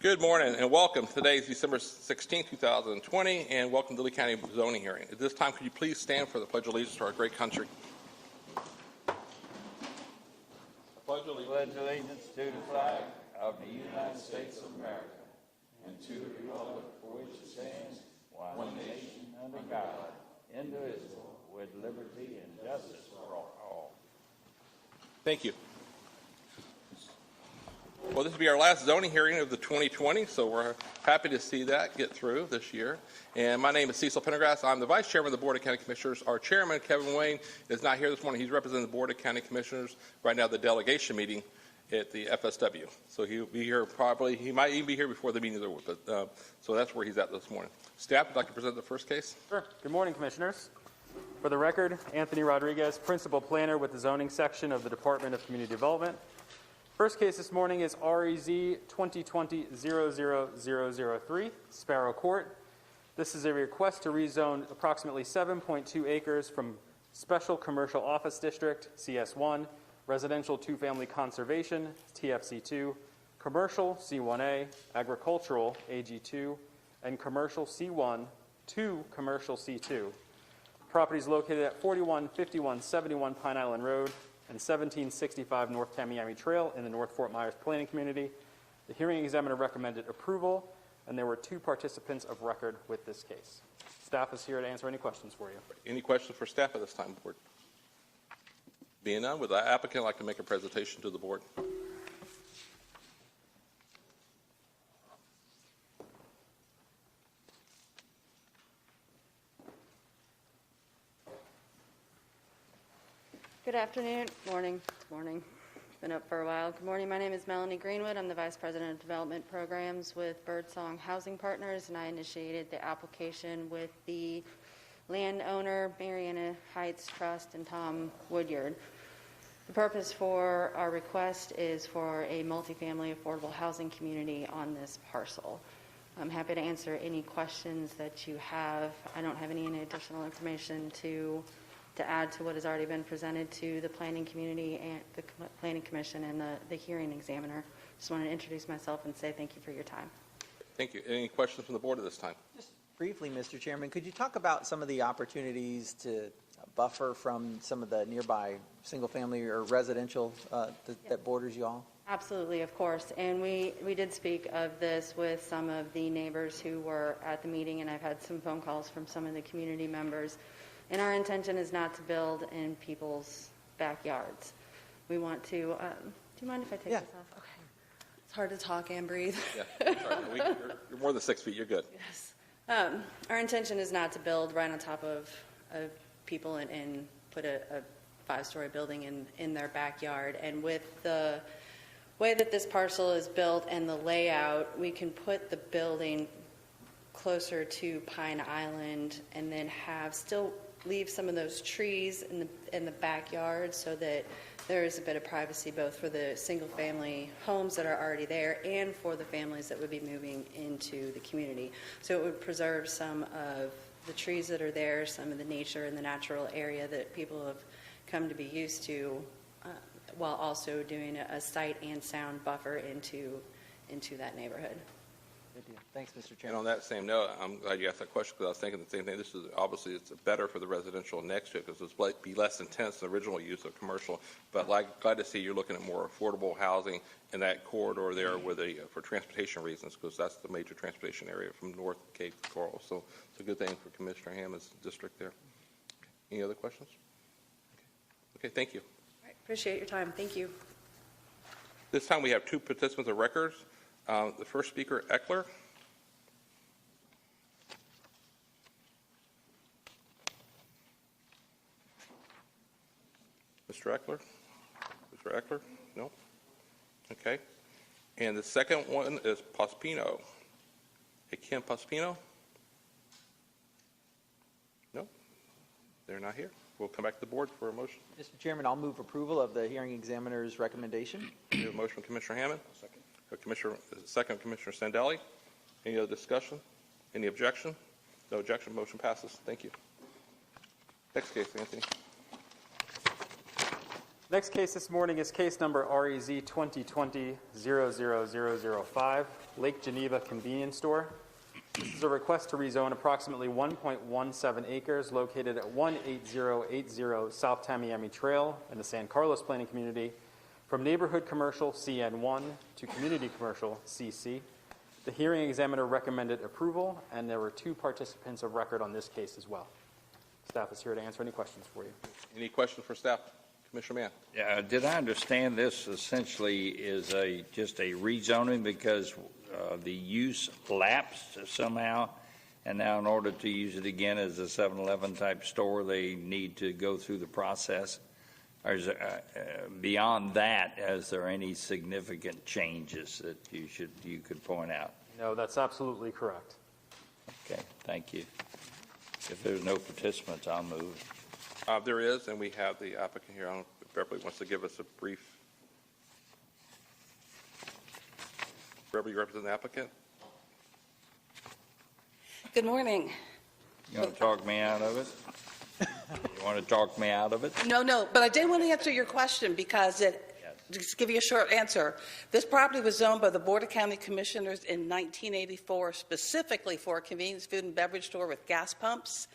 Good morning and welcome. Today is December 16, 2020, and welcome to the Lee County zoning hearing. At this time, could you please stand for the Pledge of Allegiance to our great country? Pledge allegiance to the flag of the United States of America and to the republic for which it stands, one nation under God, indivisible, with liberty and justice for all. Thank you. Well, this will be our last zoning hearing of the 2020, so we're happy to see that get through this year. And my name is Cecil Pendergrass. I'm the Vice Chairman of the Board of County Commissioners. Our Chairman, Kevin Wayne, is not here this morning. He's representing the Board of County Commissioners right now at the delegation meeting at the FSW. So he'll be here probably, he might even be here before the meeting is over, but so that's where he's at this morning. Staff would like to present the first case. Sure. Good morning, Commissioners. For the record, Anthony Rodriguez, Principal Planner with the Zoning Section of the Department of Community Development. First case this morning is REZ 2020-00003, Sparrow Court. This is a request to rezone approximately 7.2 acres from Special Commercial Office District, CS1, Residential Two-Family Conservation, TFC2, Commercial, C1A, Agricultural, AG2, and Commercial, C1, to Commercial, C2. Property is located at 415171 Pine Island Road and 1765 North Tamiami Trail in the North Fort Myers Planning Community. The hearing examiner recommended approval, and there were 2 participants of record with this case. Staff is here to answer any questions for you. Any questions for staff at this time, Board? Being none, would the applicant like to make a presentation to the Board? Good afternoon. Morning. Been up for a while. Good morning. My name is Melanie Greenwood. I'm the Vice President of Development Programs with Birdsong Housing Partners, and I initiated the application with the landowner, Mariana Heights Trust, and Tom Woodyard. The purpose for our request is for a multifamily affordable housing community on this parcel. I'm happy to answer any questions that you have. I don't have any additional information to add to what has already been presented to the planning community and the planning commission and the hearing examiner. Just want to introduce myself and say thank you for your time. Thank you. Any questions from the Board at this time? Just briefly, Mr. Chairman, could you talk about some of the opportunities to buffer from some of the nearby single-family or residential that borders you all? Absolutely, of course. And we did speak of this with some of the neighbors who were at the meeting, and I've had some phone calls from some of the community members. And our intention is not to build in people's backyards. We want to, do you mind if I take this off? Okay. It's hard to talk and breathe. Yeah, sorry. You're more than 6 feet. You're good. Yes. Our intention is not to build right on top of people and put a 5-story building in their backyard. And with the way that this parcel is built and the layout, we can put the building closer to Pine Island and then still leave some of those trees in the backyard so that there is a bit of privacy both for the single family homes that are already there and for the families that would be moving into the community. So it would preserve some of the trees that are there, some of the nature and the natural area that people have come to be used to, while also doing a sight and sound buffer into that neighborhood. Good deal. Thanks, Mr. And Chairman. on that same note, I'm glad you asked that question because I was thinking the same thing. This is obviously it's better for the residential next to it because it's be less intense than the original use of commercial. But glad to see you're looking at more affordable housing in that corridor there with for transportation reasons because that's the major transportation area from North Cape to Coral. So it's a good thing for Commissioner Hammond's district there. Any other questions? Okay, thank you. All right, appreciate your time. Thank you. This time we have 2 participants of records. The first speaker, Eckler. Mr. Eckler? Mr. Eckler? No? Okay. And the second one is Pospino. Hey, Kim Pospino? No? They're not here. We'll come back to the Board for a motion. Mr. Chairman, I'll move approval of the hearing examiner's recommendation. We have a motion from Commissioner Hammond. Second. Second, Commissioner Sandelli. Any other discussion? Any objection? No objection. Motion passes. Thank you. Next case, Anthony. Next case this morning is case number REZ 2020-00005, Lake Geneva Convenience Store. This is a request to rezone approximately 1.17 acres located at 18080 South Tamiami Trail in the San Carlos Planning Community from neighborhood commercial CN1 to community commercial CC. The hearing examiner recommended approval, and there were 2 participants of record on this case as well. Staff is here to answer any questions for you. Any questions for staff? Commissioner Mann? Yeah, did I understand this essentially is just a rezoning because the use lapsed somehow, and now in order to use it again as a 7-Eleven type store, they need to go through the process? Or is there, beyond that, is there any significant changes that you could point out? No, that's absolutely correct. Okay, thank you. If there's no participants, I'll move. There is, and we have the applicant here. I don't know if Beverly wants to give us a brief. Beverly, you represent the applicant? Good morning. You want to talk me out of it? You want to talk me out of it? No, but I did want to answer your question because just give you a short answer. This property was zoned by the Board of County Commissioners in 1984 specifically for a convenience food and beverage store with gas pumps.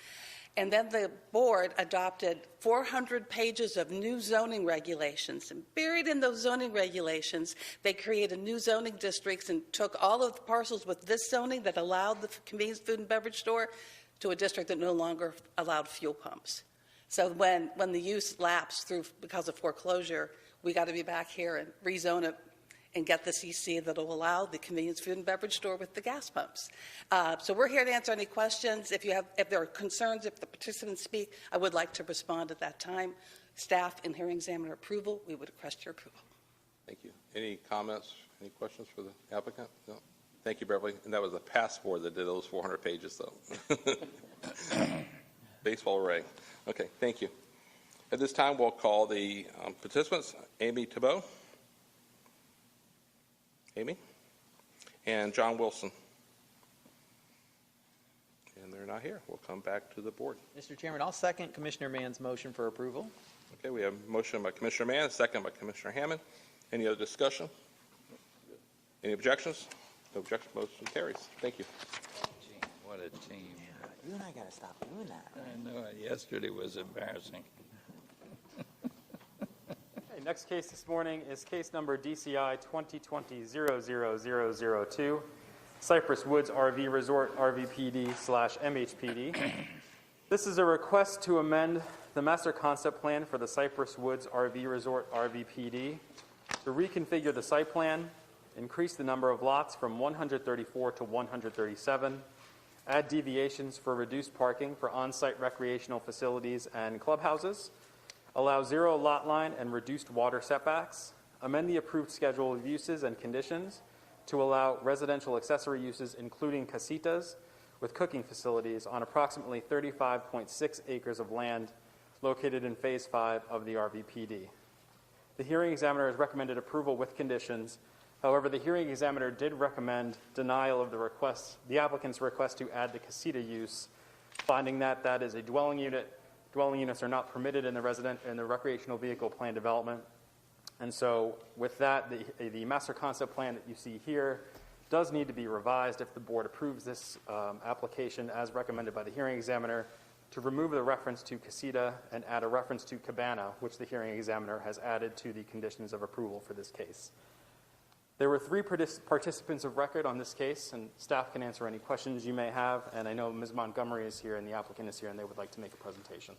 And then the board adopted 400 pages of new zoning regulations. And buried in those zoning regulations, they created new zoning districts and took all of the parcels with this zoning that allowed the convenience food and beverage store to a district that no longer allowed fuel pumps. So when the use lapsed because of foreclosure, we got to be back here and rezone it and get the CC that will allow the convenience food and beverage store with the gas pumps. So we're here to answer any questions. If there are concerns, if the participants speak, I would like to respond at that time. Staff and hearing examiner approval, we would request your approval. Thank you. Any comments, any questions for the applicant? No? Thank you, Beverly. And that was a past board that did those 400 pages, though. Baseball array. Okay, thank you. At this time, we'll call the participants. Amy Thibault. Amy. And John Wilson. And they're not here. We'll come back to the board. Mr. Chairman, I'll second Commissioner Mann's motion for approval. Okay, we have a motion by Commissioner Mann, a second by Commissioner Hammond. Any other discussion? Any objections? No objection. Motion carries. Thank you. What a team. You and I got to stop doing that. I know it. Yesterday was embarrassing. Okay, next case this morning is case number DCI 2020-00002, Cypress Woods RV Resort RVPD/MHPD. This is a request to amend the master concept plan for the Cypress Woods RV Resort RVPD to reconfigure the site plan, increase the number of lots from 134 to 137, add deviations for reduced parking for on-site recreational facilities and clubhouses, allow 0 lot line and reduced water setbacks, amend the approved schedule of uses and conditions to allow residential accessory uses including casitas with cooking facilities on approximately 35.6 acres of land located in Phase 5 of the RVPD. The hearing examiner has recommended approval with conditions. However, the hearing examiner did recommend denial of the applicant's request to add the casita use, finding that that is a dwelling unit. Dwelling units are not permitted in the recreational vehicle plan development. And so with that, the master concept plan that you see here does need to be revised if the board approves this application as recommended by the hearing examiner to remove the reference to casita and add a reference to Cabana, which the hearing examiner has added to the conditions of approval for this case. There were 3 participants of record on this case, and staff can answer any questions you may have. And I know Ms. Montgomery is here and the applicant is here, and they would like to make a presentation.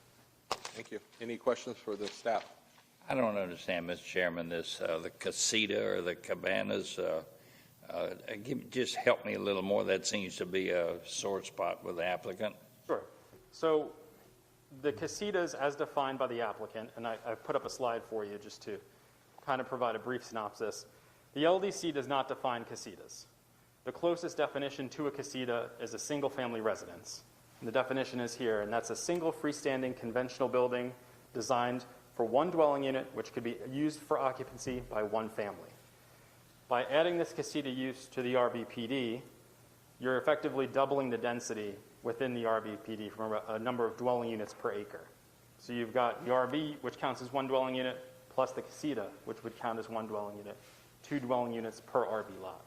Thank you. Any questions for the staff? I don't understand, Mr. Chairman, this, the casita or the cabanas. Just help me a little more. That seems to be a sore spot with the applicant. Sure. So the casitas as defined by the applicant, and I've put up a slide for you just to kind of provide a brief synopsis. The LDC does not define casitas. The closest definition to a casita is a single-family residence. And the definition is here, and that's a single freestanding conventional building designed for one dwelling unit, which could be used for occupancy by one family. By adding this casita use to the RVPD, you're effectively doubling the density within the RVPD from a number of dwelling units per acre. So you've got the RV, which counts as one dwelling unit, plus the Casita, which would count as one dwelling unit, 2 dwelling units per RV lot.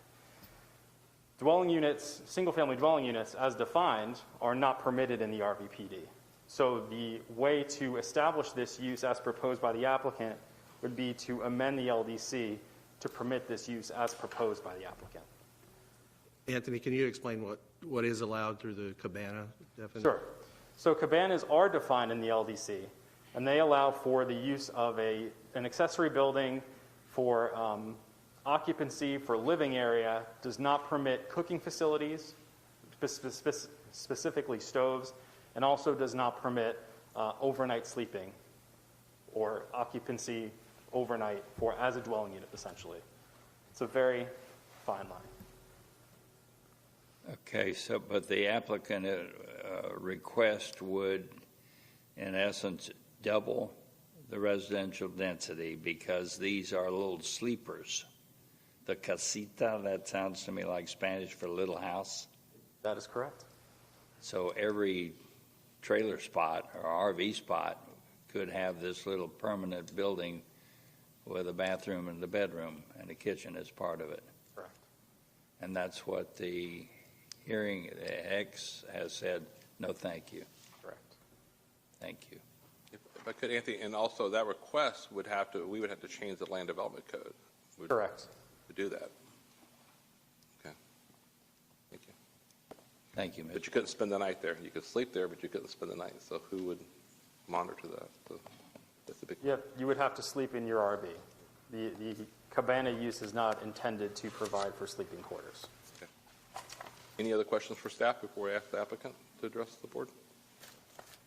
Dwelling units, single-family dwelling units, as defined, are not permitted in the RVPD. So the way to establish this use as proposed by the applicant would be to amend the LDC to permit this use as proposed by the applicant. Anthony, can you explain what is allowed through the Cabana definition? Sure. So cabanas are defined in the LDC, and they allow for the use of an accessory building for occupancy for living area, does not permit cooking facilities, specifically stoves, and also does not permit overnight sleeping or occupancy overnight for as a dwelling unit, essentially. It's a very fine line. Okay, so, but the applicant request would, in essence, double the residential density because these are little sleepers. The casita, that sounds to me like Spanish for little house. That is correct. So every trailer spot or RV spot could have this little permanent building with a bathroom and a bedroom and a kitchen as part of it. Correct. And that's what the hearing X has said, no, thank you. Correct. Thank you. If I could, Anthony, and also that request we would have to change the land development code. Correct. To do that. Okay. Thank you. Thank you, Mr. But you couldn't spend the night there. You could sleep there, but you couldn't spend the night. So who would monitor that? So that's a big. Yeah, you would have to sleep in your RV. The cabana use is not intended to provide for sleeping quarters. Okay. Any other questions for staff before I ask the applicant to address the board?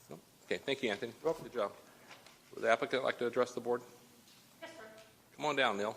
No? Okay, thank you, Anthony. Good job. Would the applicant like to address the board? Yes, sir. Come on down, Neil.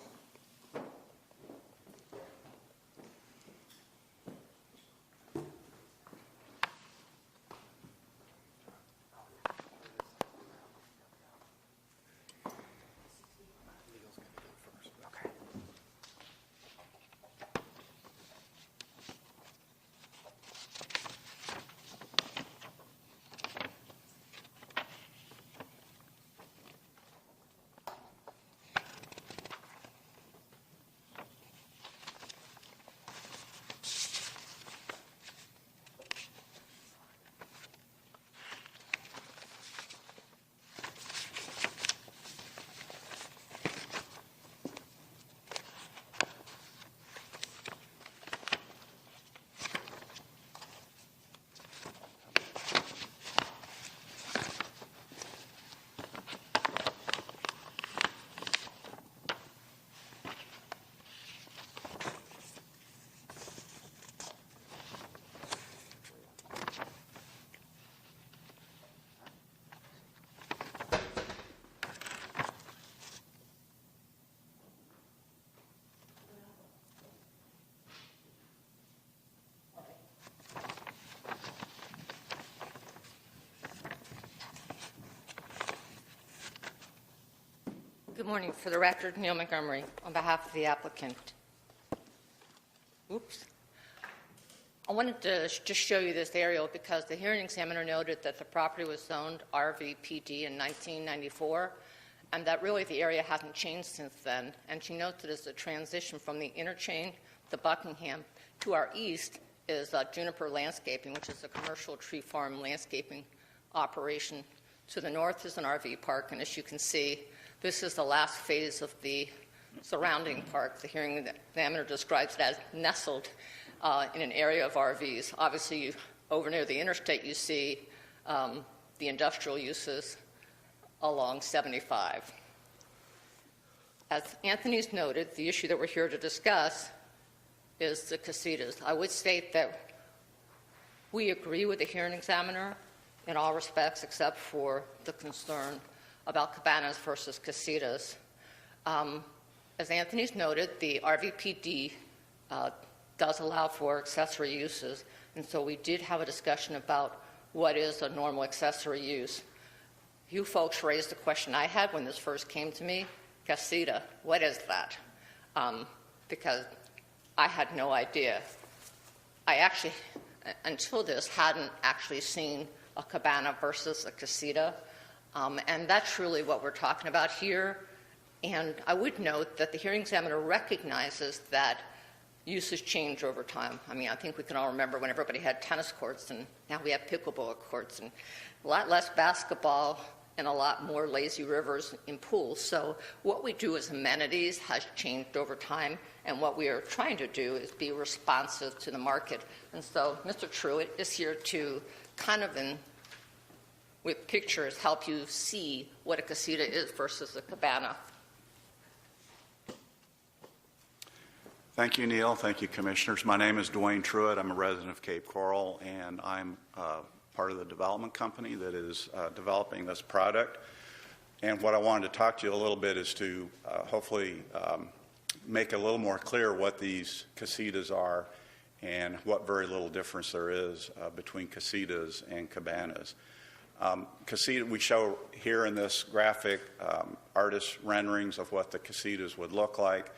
Good morning. For the record, Neil Montgomery, on behalf of the applicant. Oops. I wanted to just show you this aerial because the hearing examiner noted that the property was zoned RVPD in 1994, and that really the area hasn't changed since then. And she notes that as a transition from the interchange to Buckingham to our east is Juniper Landscaping, which is a commercial tree farm landscaping operation. To the north is an RV park, and as you can see, this is the last phase of the surrounding park. The hearing examiner describes it as nestled in an area of RVs. Obviously, over near the interstate, you see the industrial uses along 75. As Anthony's noted, the issue that we're here to discuss is the casitas. I would state that we agree with the hearing examiner in all respects except for the concern about cabanas versus casitas. As Anthony's noted, the RVPD does allow for accessory uses, and so we did have a discussion about what is a normal accessory use. You folks raised the question I had when this first came to me, casita, what is that? Because I had no idea. I actually, until this, hadn't actually seen a cabana versus a casita. And that's really what we're talking about here. And I would note that the hearing examiner recognizes that uses change over time. I mean, I think we can all remember when everybody had tennis courts, and now we have pickleball courts, and a lot less basketball and a lot more lazy rivers in pools. So what we do as amenities has changed over time, and what we are trying to do is be responsive to the market. And so Mr. Truitt is here to kind of, with pictures, help you see what a casita is versus a cabana. Thank you, Neil. Thank you, Commissioners. My name is Dwayne Truitt. I'm a resident of Cape Coral, and I'm part of the development company that is developing this product. And what I wanted to talk to you a little bit is to hopefully make a little more clear what these casitas are and what very little difference there is between casitas and cabanas. Casita, we show here in this graphic artist renderings of what the casitas would look like.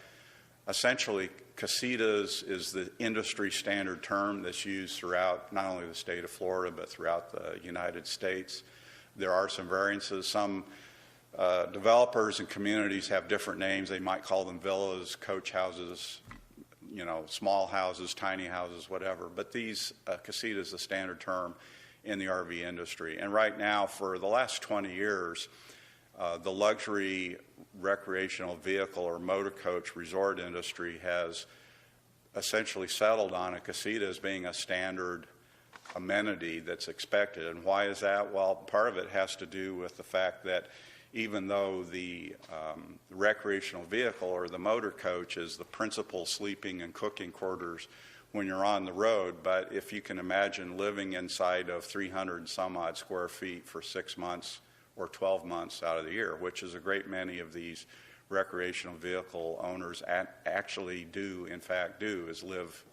Essentially, casitas is the industry standard term that's used throughout not only the state of Florida, but throughout the United States. There are some variances. Some developers and communities have different names. They might call them villas, coach houses, small houses, tiny houses, whatever. But these casita is the standard term in the RV industry. And right now, for the last 20 years, the luxury recreational vehicle or motor coach resort industry has essentially settled on a casita as being a standard amenity that's expected. And why is that? Well, part of it has to do with the fact that even though the recreational vehicle or the motor coach is the principal sleeping and cooking quarters when you're on the road, but if you can imagine living inside of 300 and some odd square feet for 6 months or 12 months out of the year, which is a great many of these recreational vehicle owners actually do, in fact do, is live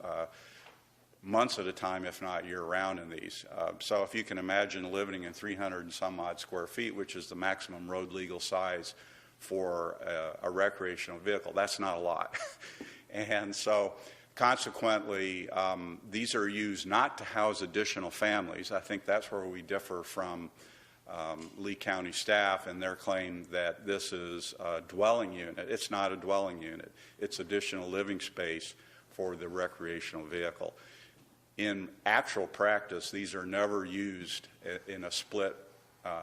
months at a time, if not year-round in these. So if you can imagine living in 300 and some odd square feet, which is the maximum road legal size for a recreational vehicle, that's not a lot. And so consequently, these are used not to house additional families. I think that's where we differ from Lee County staff and their claim that this is a dwelling unit. It's not a dwelling unit. It's additional living space for the recreational vehicle. In actual practice, these are never used in a split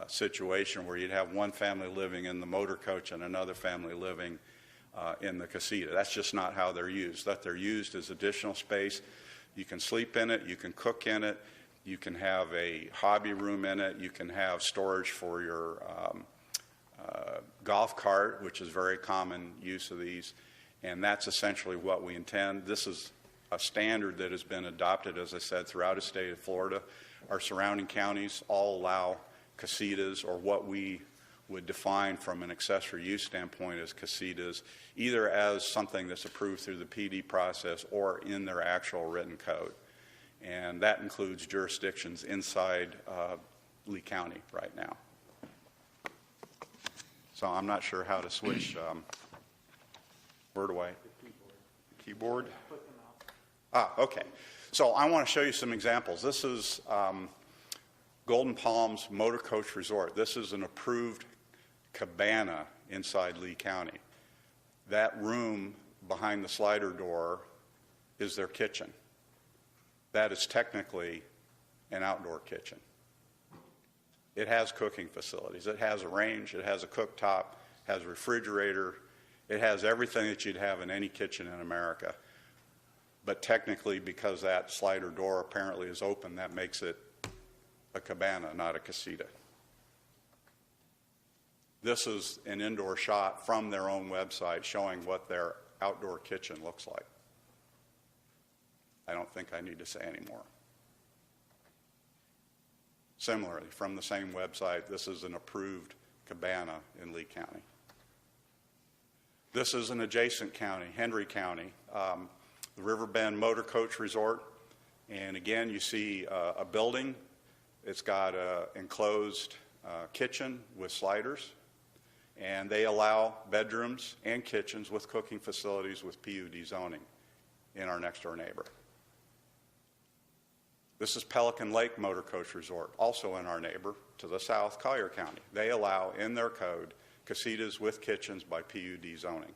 situation where you'd have one family living in the motor coach and another family living in the casita. That's just not how they're used. That they're used as additional space. You can sleep in it. You can cook in it. You can have a hobby room in it. You can have storage for your golf cart, which is very common use of these. And that's essentially what we intend. This is a standard that has been adopted, as I said, throughout the state of Florida. Our surrounding counties all allow casitas, or what we would define from an accessory use standpoint as casitas, either as something that's approved through the PD process or in their actual written code. And that includes jurisdictions inside Lee County right now. So I'm not sure how to switch. Where do I? Keyboard? Okay. So I want to show you some examples. This is Golden Palms Motor Coach Resort. This is an approved cabana inside Lee County. That room behind the slider door is their kitchen. That is technically an outdoor kitchen. It has cooking facilities. It has a range. It has a cooktop. It has a refrigerator. It has everything that you'd have in any kitchen in America. But technically, because that slider door apparently is open, that makes it a cabana, not a casita. This is an indoor shot from their own website showing what their outdoor kitchen looks like. I don't think I need to say any more. Similarly, from the same website, this is an approved cabana in Lee County. This is an adjacent county, Hendry County, the Riverbend Motor Coach Resort. And again, you see a building. It's got an enclosed kitchen with sliders. And they allow bedrooms and kitchens with cooking facilities with PUD zoning in our next door neighbor. This is Pelican Lake Motor Coach Resort, also in our neighbor to the south, Collier County. They allow in their code casitas with kitchens by PUD zoning.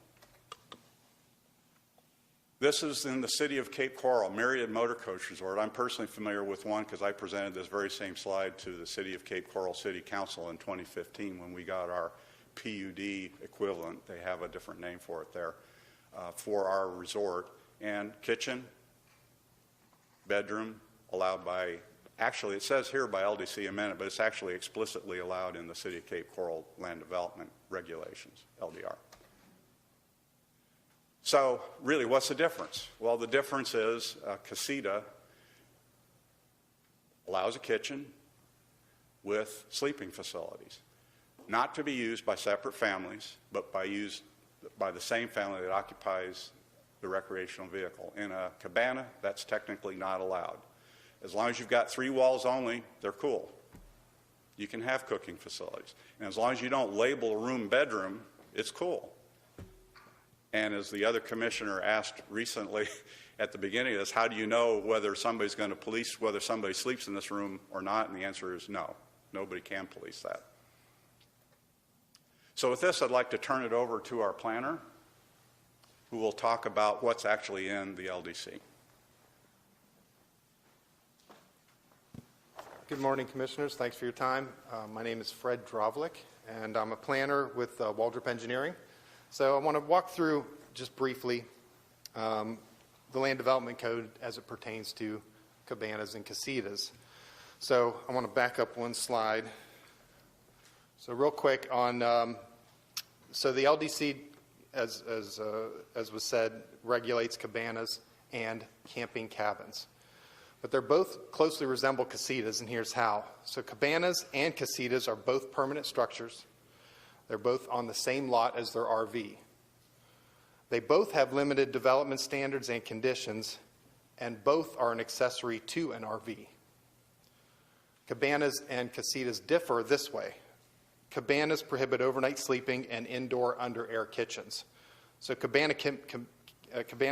This is in the city of Cape Coral, Myriad Motor Coach Resort. I'm personally familiar with one because I presented this very same slide to the city of Cape Coral City Council in 2015 when we got our PUD equivalent. They have a different name for it there, for our resort. And kitchen, bedroom, allowed by, actually it says here by LDC amendment, but it's actually explicitly allowed in the city of Cape Coral land development regulations, LDR. So really, what's the difference? Well, the difference is Casita allows a kitchen with sleeping facilities, not to be used by separate families, but used by the same family that occupies the recreational vehicle. In a cabana, that's technically not allowed. As long as you've got 3 walls only, they're cool. You can have cooking facilities. And as long as you don't label a room bedroom, it's cool. And as the other commissioner asked recently at the beginning of this, how do you know whether somebody's going to police whether somebody sleeps in this room or not? And the answer is no. Nobody can police that. So with this, I'd like to turn it over to our planner, who will talk about what's actually in the LDC. Good morning, Commissioners. Thanks for your time. My name is Fred Drovlik, and I'm a planner with Waldrop Engineering. So I want to walk through, just briefly, the Land Development Code as it pertains to cabanas and casitas. So I want to back up one slide. So real quick on, so the LDC, as was said, regulates cabanas and camping cabins. But they're both closely resemble casitas, and here's how. So cabanas and casitas are both permanent structures. They're both on the same lot as their RV. They both have limited development standards and conditions, and both are an accessory to an RV. Cabanas and casitas differ this way. Cabanas prohibit overnight sleeping and indoor under-air kitchens. So cabana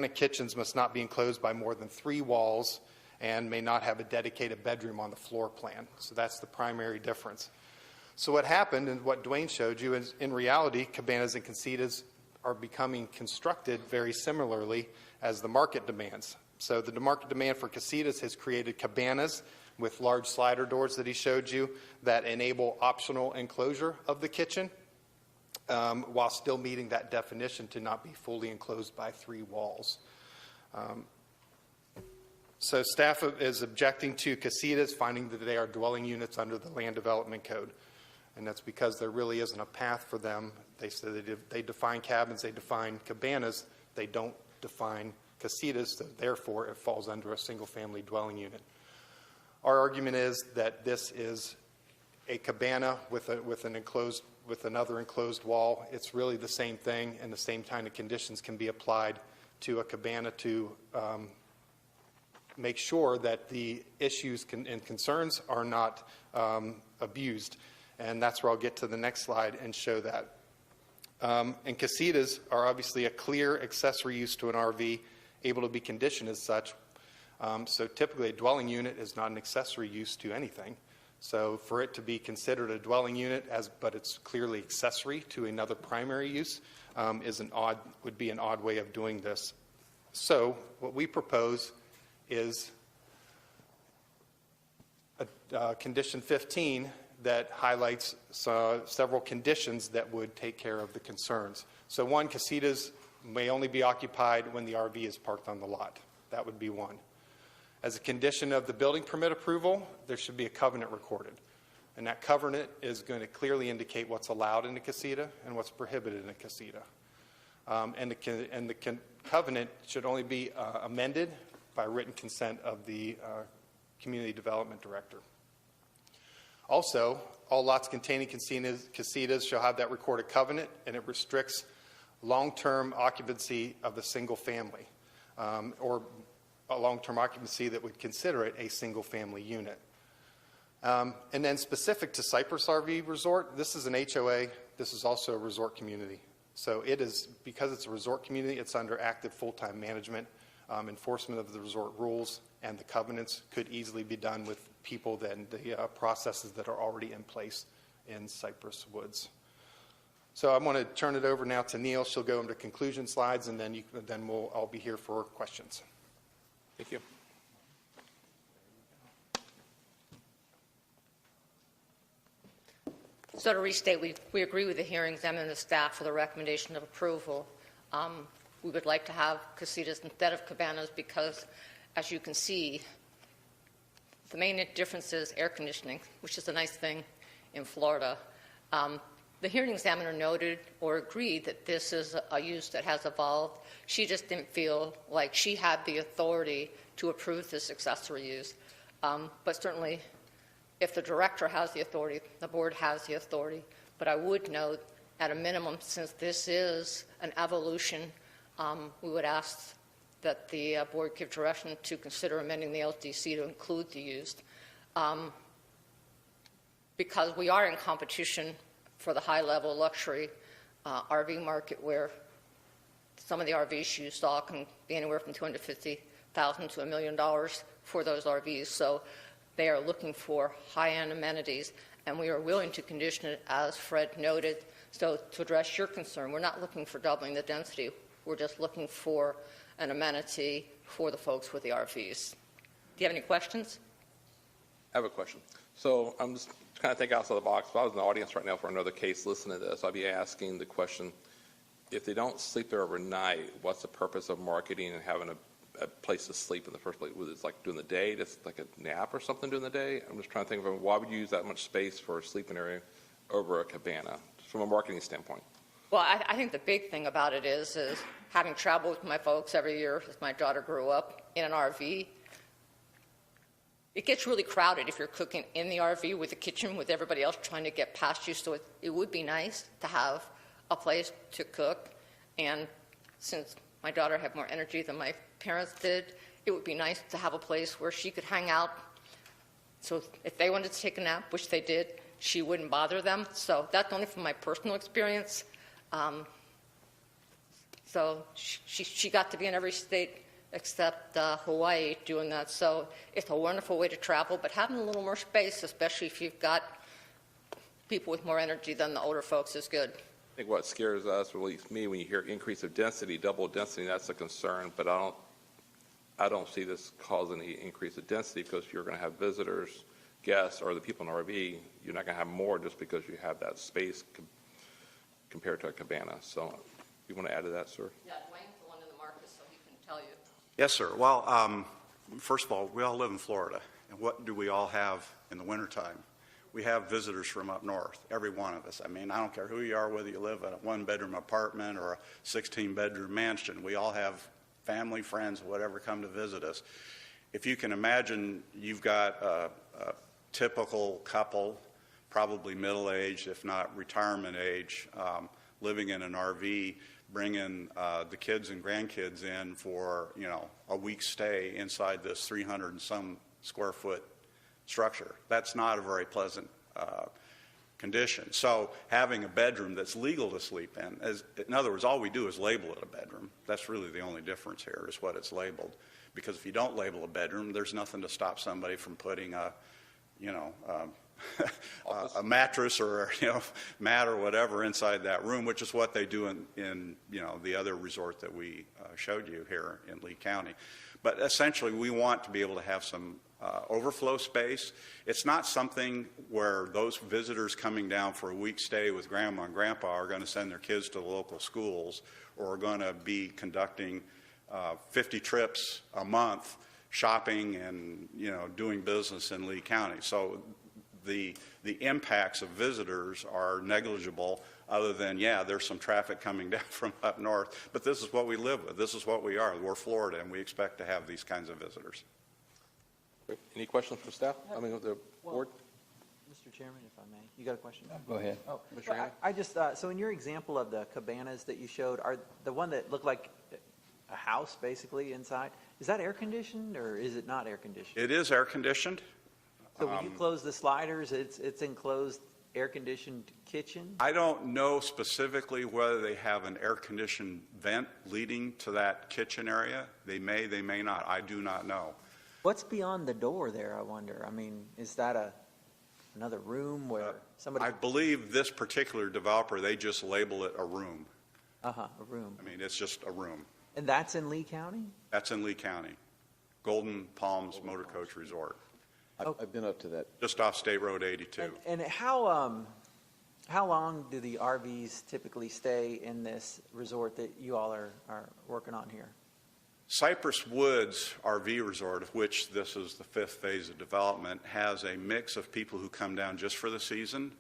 kitchens must not be enclosed by more than 3 walls and may not have a dedicated bedroom on the floor plan. So that's the primary difference. So what happened, and what Dwayne showed you, is in reality, cabanas and casitas are becoming constructed very similarly as the market demands. So the market demand for casitas has created cabanas with large slider doors that he showed you that enable optional enclosure of the kitchen while still meeting that definition to not be fully enclosed by 3 walls. So staff is objecting to casitas, finding that they are dwelling units under the Land Development Code. And that's because there really isn't a path for them. They say they define cabins, they define cabanas, they don't define casitas, so therefore it falls under a single-family dwelling unit. Our argument is that this is a cabana with another enclosed wall. It's really the same thing, and the same kind of conditions can be applied to a cabana to make sure that the issues and concerns are not abused. And that's where I'll get to the next slide and show that. And casitas are obviously a clear accessory use to an RV, able to be conditioned as such. So typically a dwelling unit is not an accessory use to anything. So for it to be considered a dwelling unit, but it's clearly accessory to another primary use, would be an odd way of doing this. So what we propose is condition 15 that highlights several conditions that would take care of the concerns. So one, casitas may only be occupied when the RV is parked on the lot. That would be one. As a condition of the building permit approval, there should be a covenant recorded. And that covenant is going to clearly indicate what's allowed in a casita and what's prohibited in a casita. And the covenant should only be amended by written consent of the community development director. Also, all lots containing casitas shall have that recorded covenant, and it restricts long-term occupancy of a single family, or a long-term occupancy that would consider it a single-family unit. And then specific to Cypress RV Resort, this is an HOA. This is also a resort community. So it is, because it's a resort community, it's under active full-time management. Enforcement of the resort rules and the covenants could easily be done with people than the processes that are already in place in Cypress Woods. So I'm going to turn it over now to Neil. She'll go into conclusion slides, and then we'll all be here for questions. Thank you. So to restate, we agree with the hearing examiner and the staff for the recommendation of approval. We would like to have casitas instead of cabanas because, as you can see, the main difference is air conditioning, which is a nice thing in Florida. The hearing examiner noted or agreed that this is a use that has evolved. She just didn't feel like she had the authority to approve this accessory use. But certainly, if the director has the authority, the board has the authority. But I would note, at a minimum, since this is an evolution, we would ask that the board give direction to consider amending the LDC to include the use. Because we are in competition for the high-level luxury RV market, where some of the RVs you saw can be anywhere from $250,000 to $1 million for those RVs. So they are looking for high-end amenities, and we are willing to condition it, as Fred noted. So to address your concern, we're not looking for doubling the density. We're just looking for an amenity for the folks with the RVs. Do you have any questions? I have a question. So I'm just kind of thinking outside the box. If I was in the audience right now for another case listening to this, I'd be asking the question, if they don't sleep there overnight, what's the purpose of marketing and having a place to sleep in the first place? Was it like during the day, just like a nap or something during the day? I'm just trying to think of why would you use that much space for a sleeping area over a cabana, from a marketing standpoint? Well, I think the big thing about it is having traveled with my folks every year as my daughter grew up in an RV, it gets really crowded if you're cooking in the RV with the kitchen with everybody else trying to get past you. So it would be nice to have a place to cook. And since my daughter had more energy than my parents did, it would be nice to have a place where she could hang out. So if they wanted to take a nap, which they did, she wouldn't bother them. So that's only from my personal experience. So she got to be in every state except Hawaii doing that. So it's a wonderful way to travel, but having a little more space, especially if you've got people with more energy than the older folks, is good. I think what scares us, or at least me, when you hear increase of density, double density, that's a concern, but I don't see this causing any increase of density, because if you're going to have visitors, guests, or the people in the RV, you're not going to have more just because you have that space compared to a cabana. So you want to add to that, sir? Yeah, Dwayne's the one in the market, so he can tell you. Yes, sir. Well, first of all, we all live in Florida. And what do we all have in the wintertime? We have visitors from up north, every one of us. I mean, I don't care who you are, whether you live in a one-bedroom apartment or a 16-bedroom mansion. We all have family, friends, whatever, come to visit us. If you can imagine, you've got a typical couple, probably middle-aged, if not retirement age, living in an RV, bringing the kids and grandkids in for, a week's stay inside this 300 and some square foot structure. That's not a very pleasant condition. So having a bedroom that's legal to sleep in other words, all we do is label it a bedroom. That's really the only difference here, is what it's labeled. Because if you don't label a bedroom, there's nothing to stop somebody from putting a mattress or mat or whatever inside that room, which is what they do in the other resort that we showed you here in Lee County. But essentially, we want to be able to have some overflow space. It's not something where those visitors coming down for a week's stay with grandma and grandpa are going to send their kids to the local schools, or are going to be conducting 50 trips a month shopping and doing business in Lee County. So the impacts of visitors are negligible, other than, there's some traffic coming down from up north, but this is what we live with. This is what we are. We're Florida, and we expect to have these kinds of visitors. Any questions for staff? I mean, the board? Mr. Chairman, if I may, you got a question? Go ahead. Oh, Mr. well, Haney? I just, so in your example of the cabanas that you showed, are the one that looked like a house basically inside, is that air conditioned or is it not air conditioned? It is air conditioned. So when you close the sliders, it's enclosed air-conditioned kitchen? I don't know specifically whether they have an air-conditioned vent leading to that kitchen area. They may not. I do not know. What's beyond the door there, I wonder? I mean, is that another room where somebody, I believe this particular developer, they just label it a room. a room. I mean, it's just a room. And that's in Lee County? That's in Lee County. Golden Palms Motor Coach Resort, I've been up to that. just off State Road 82. And how long do the RVs typically stay in this resort that you all are working on here? Cypress Woods RV Resort, of which this is the 5th phase of development, has a mix of people who come down just for the season,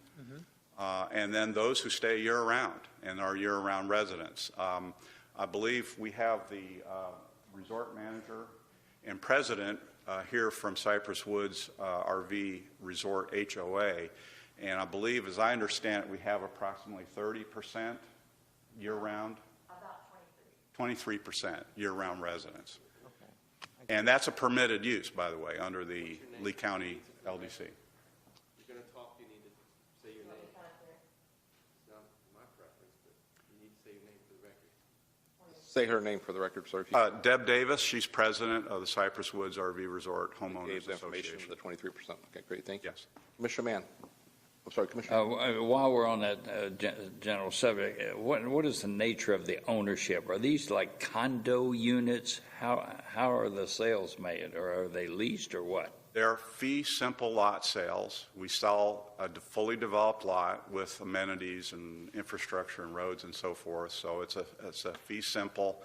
and then those who stay year-round and are year-round residents. I believe we have the resort manager and president here from Cypress Woods RV Resort HOA, and I believe, as I understand it, we have approximately 30% year-round. 23% year-round residents. And that's a permitted use, by the way, under the Lee County LDC. You're going to talk, you need to say your name. It's not my preference, but you need to say your name for the record. Say her name for the record, sir. if you Deb Davis, she's president of the Cypress Woods RV Resort Homeowners gave the information Association. for the 23%. Okay, great, thank you. Yes. Commissioner Mann. I'm sorry, Commissioner. While we're on that general subject, what is the nature of the ownership? Are these like condo units? How are the sales made? Or are they leased or what? They're fee simple lot sales. We sell a fully developed lot with amenities and infrastructure and roads and so forth. So it's a fee simple.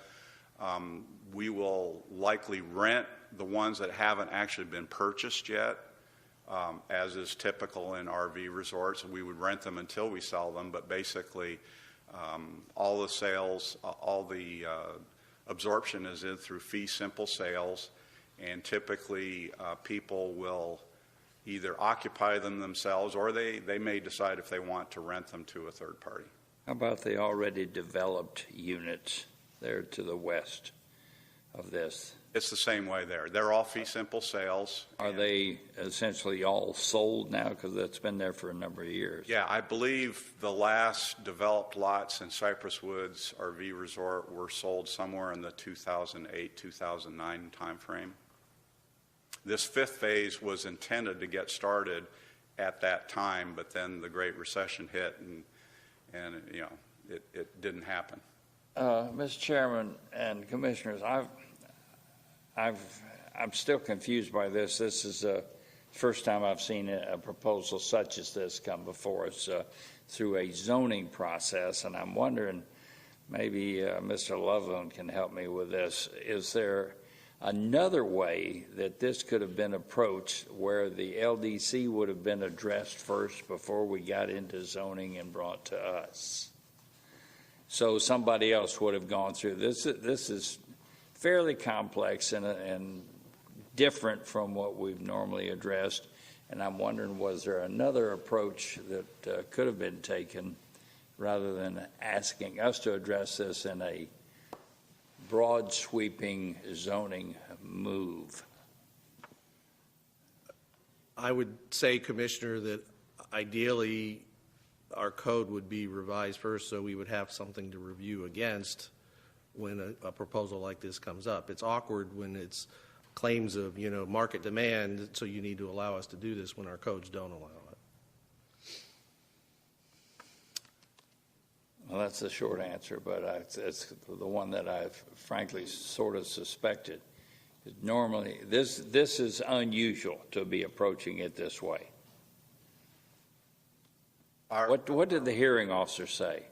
We will likely rent the ones that haven't actually been purchased yet. As is typical in RV resorts. We would rent them until we sell them, but basically all the sales, all the absorption is in through fee simple sales, and typically people will either occupy them themselves or they may decide if they want to rent them to a third party. How about the already developed units there to the west of this? It's the same way there. They're all fee simple sales. Are they essentially all sold now? Because that's been there for a number of years. Yeah, I believe the last developed lots in Cypress Woods RV Resort were sold somewhere in the 2008, 2009 timeframe. This 5th phase was intended to get started at that time, but then the Great Recession hit and you know, it didn't happen. Mr. Chairman and Commissioners, I'm still confused by this. This is the first time I've seen a proposal such as this come before us through a zoning process, and I'm wondering, maybe Mr. Loveland can help me with this. Is there another way that this could have been approached where the LDC would have been addressed first before we got into zoning and brought to us? So somebody else would have gone through this. This is fairly complex and different from what we've normally addressed, and I'm wondering, was there another approach that could have been taken rather than asking us to address this in a broad sweeping zoning move? I would say, Commissioner, that ideally our code would be revised first so we would have something to review against when a proposal like this comes up. It's awkward when it's claims of, you know, market demand, so you need to allow us to do this when our codes don't allow it. Well, that's the short answer, but it's the one that I've frankly sort of suspected. Normally, this is unusual to be approaching it this way. What did the hearing officer say?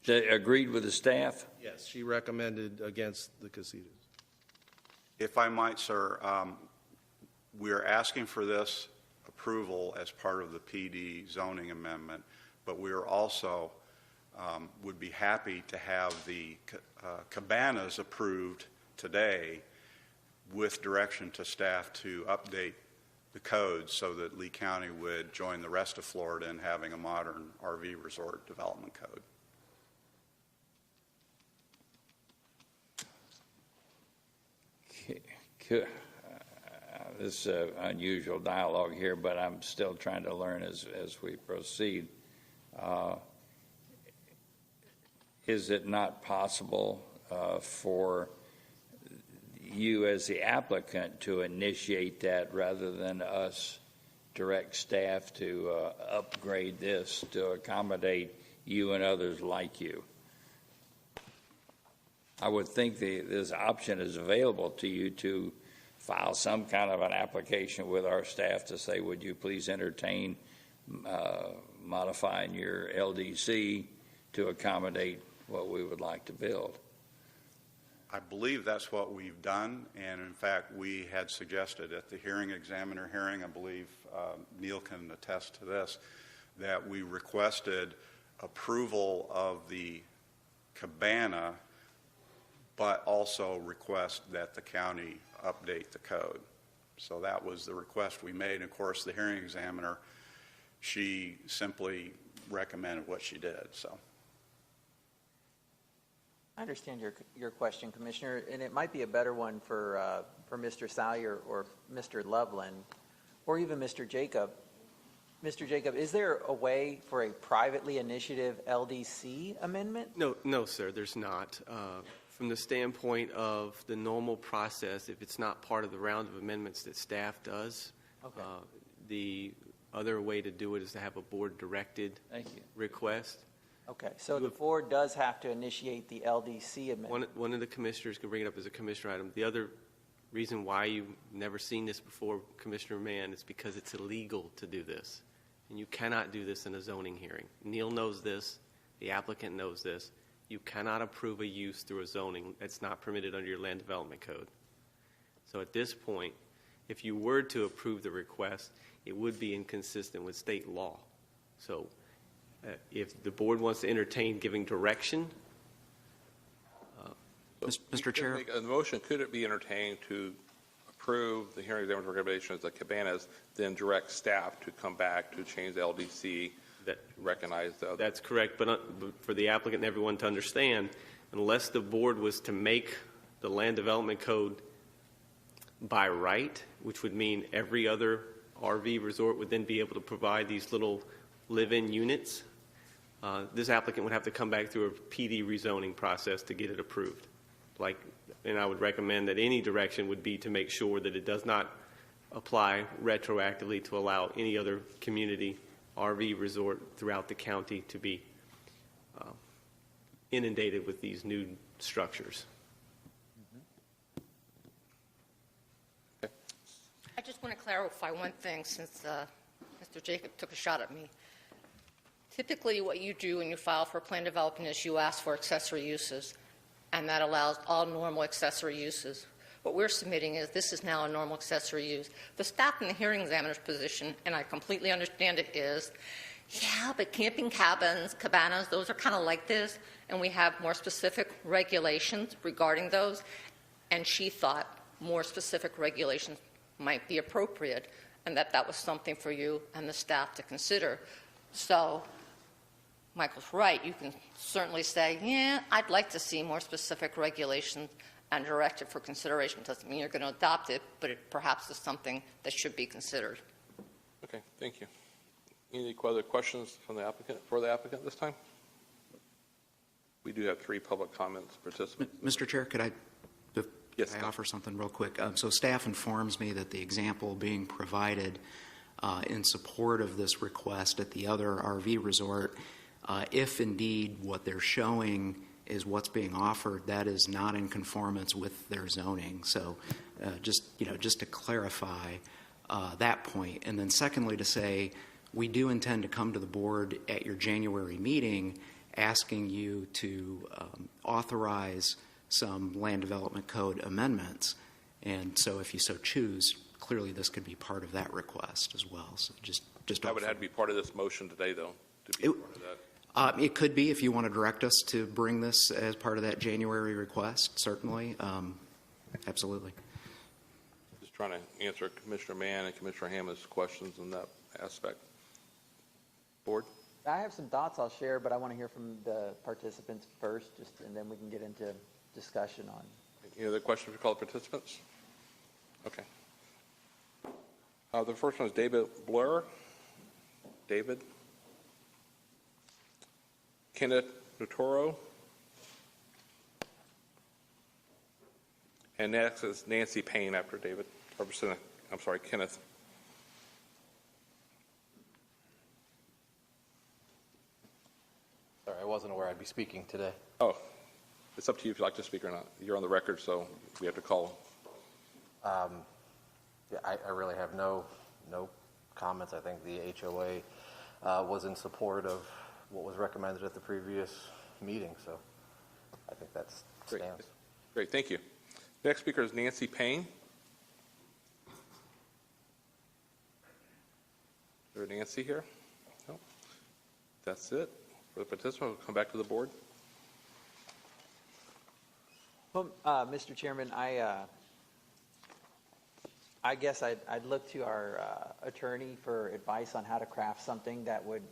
They agreed with the staff? Yes, she recommended against the casitas. If I might, sir, we're asking for this approval as part of the PD zoning amendment, but we are also would be happy to have the cabanas approved today with direction to staff to update the code so that Lee County would join the rest of Florida in having a modern RV resort development code. This is unusual dialogue here, but I'm still trying to learn as we proceed. Is it not possible for you as the applicant to initiate that rather than us direct staff to upgrade this to accommodate you and others like you. I would think this option is available to you to file some kind of an application with our staff to say, would you please entertain modifying your LDC to accommodate what we would like to build. I believe that's what we've done, and in fact, we had suggested at the hearing examiner hearing, I believe Neil can attest to this, that we requested approval of the Cabana, but also request that the county update the code. So that was the request we made. And of course, the hearing examiner, she simply recommended what she did. So I understand your question, Commissioner, and it might be a better one for Mr. Salyer or Mr. Loveland or even Mr. Jacob. Mr. Jacob, is there a way for a privately initiative LDC amendment? No, sir, there's not. From the standpoint of the normal process, if it's not part of the round of amendments that staff does, Okay. The other way to do it is to have a board-directed request. Okay, so the board does have to initiate the LDC amendment. One of the commissioners can bring it up as a commissioner item. The other reason why you've never seen this before, Commissioner Mann, is because it's illegal to do this. And you cannot do this in a zoning hearing. Neil knows this. The applicant knows this. You cannot approve a use through a zoning. That's not permitted under your land development code. So at this point, if you were to approve the request, it would be inconsistent with state law. So if the board wants to entertain giving direction. Mr. Chair. A motion, could it be entertained to approve the hearing examiner's recommendations, the Cabanas, then direct staff to come back to change the LDC to recognize the other? That's correct, but for the applicant and everyone to understand, unless the board was to make the land development code by right, which would mean every other RV resort would then be able to provide these little live-in units, this applicant would have to come back through a PD rezoning process to get it approved. And I would recommend that any direction would be to make sure that it does not apply retroactively to allow any other community RV resort throughout the county to be inundated with these new structures. I just want to clarify one thing since Mr. Jacob took a shot at me. Typically what you do when you file for plan development is you ask for accessory uses, and that allows all normal accessory uses. What we're submitting is this is now a normal accessory use. The staff in the hearing examiner's position, and I completely understand it, is, yeah, but camping cabins, cabanas, those are kind of like this, and we have more specific regulations regarding those, and she thought more specific regulations might be appropriate, and that was something for you and the staff to consider. So Michael's right. You can certainly say, yeah, I'd like to see more specific regulations and direct it for consideration. Doesn't mean you're going to adopt it, but it perhaps is something that should be considered. Okay, thank you. Any other questions from the applicant, for the applicant this time? We do have 3 public comments participants. Mr. Chair, could I Yes, offer something real quick? So staff informs me that the example being provided in support of this request at the other RV resort, if indeed what they're showing is what's being offered, that is not in conformance with their zoning. So just to clarify that point. And then secondly, to say we do intend to come to the board at your January meeting asking you to authorize some land development code amendments. And so if you so choose, clearly this could be part of that request as well. So just that would have to be part of this motion today, though, to be part of that. It could be if you want to direct us to bring this as part of that January request, certainly. Absolutely. Just trying to answer Commissioner Mann and Commissioner Hammond's questions in that aspect. Board? I have some thoughts I'll share, but I want to hear from the participants first, and then we can get into discussion on. Any other questions for call the participants? Okay. The first one is David Blur. David. Kenneth Notoro. And next is Nancy Payne after David. I'm sorry, Kenneth. Sorry, I wasn't aware I'd be speaking today. Oh, it's up to you if you'd like to speak or not. You're on the record, so we have to call. Yeah, I really have no comments. I think the HOA was in support of what was recommended at the previous meeting, so I think that stands. Great, thank you. Next speaker is Nancy Payne. Is there Nancy here? No. That's it. For the participant, we'll come back to the board. Well, Mr. Chairman, I guess I'd look to our attorney for advice on how to craft something that would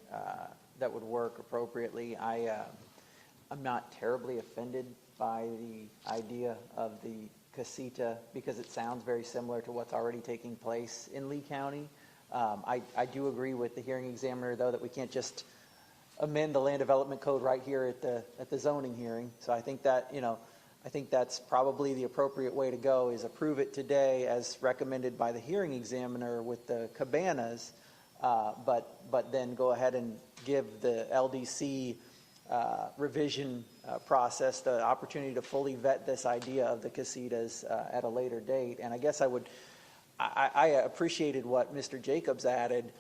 work appropriately. I'm not terribly offended by the idea of the Casita because it sounds very similar to what's already taking place in Lee County. I do agree with the hearing examiner, though, that we can't just amend the land development code right here at the zoning hearing. So I think that, I think that's probably the appropriate way to go, is approve it today as recommended by the hearing examiner with the cabanas, but then go ahead and give the LDC revision process the opportunity to fully vet this idea of the casitas at a later date. And I guess I appreciated what Mr. Jacobs added.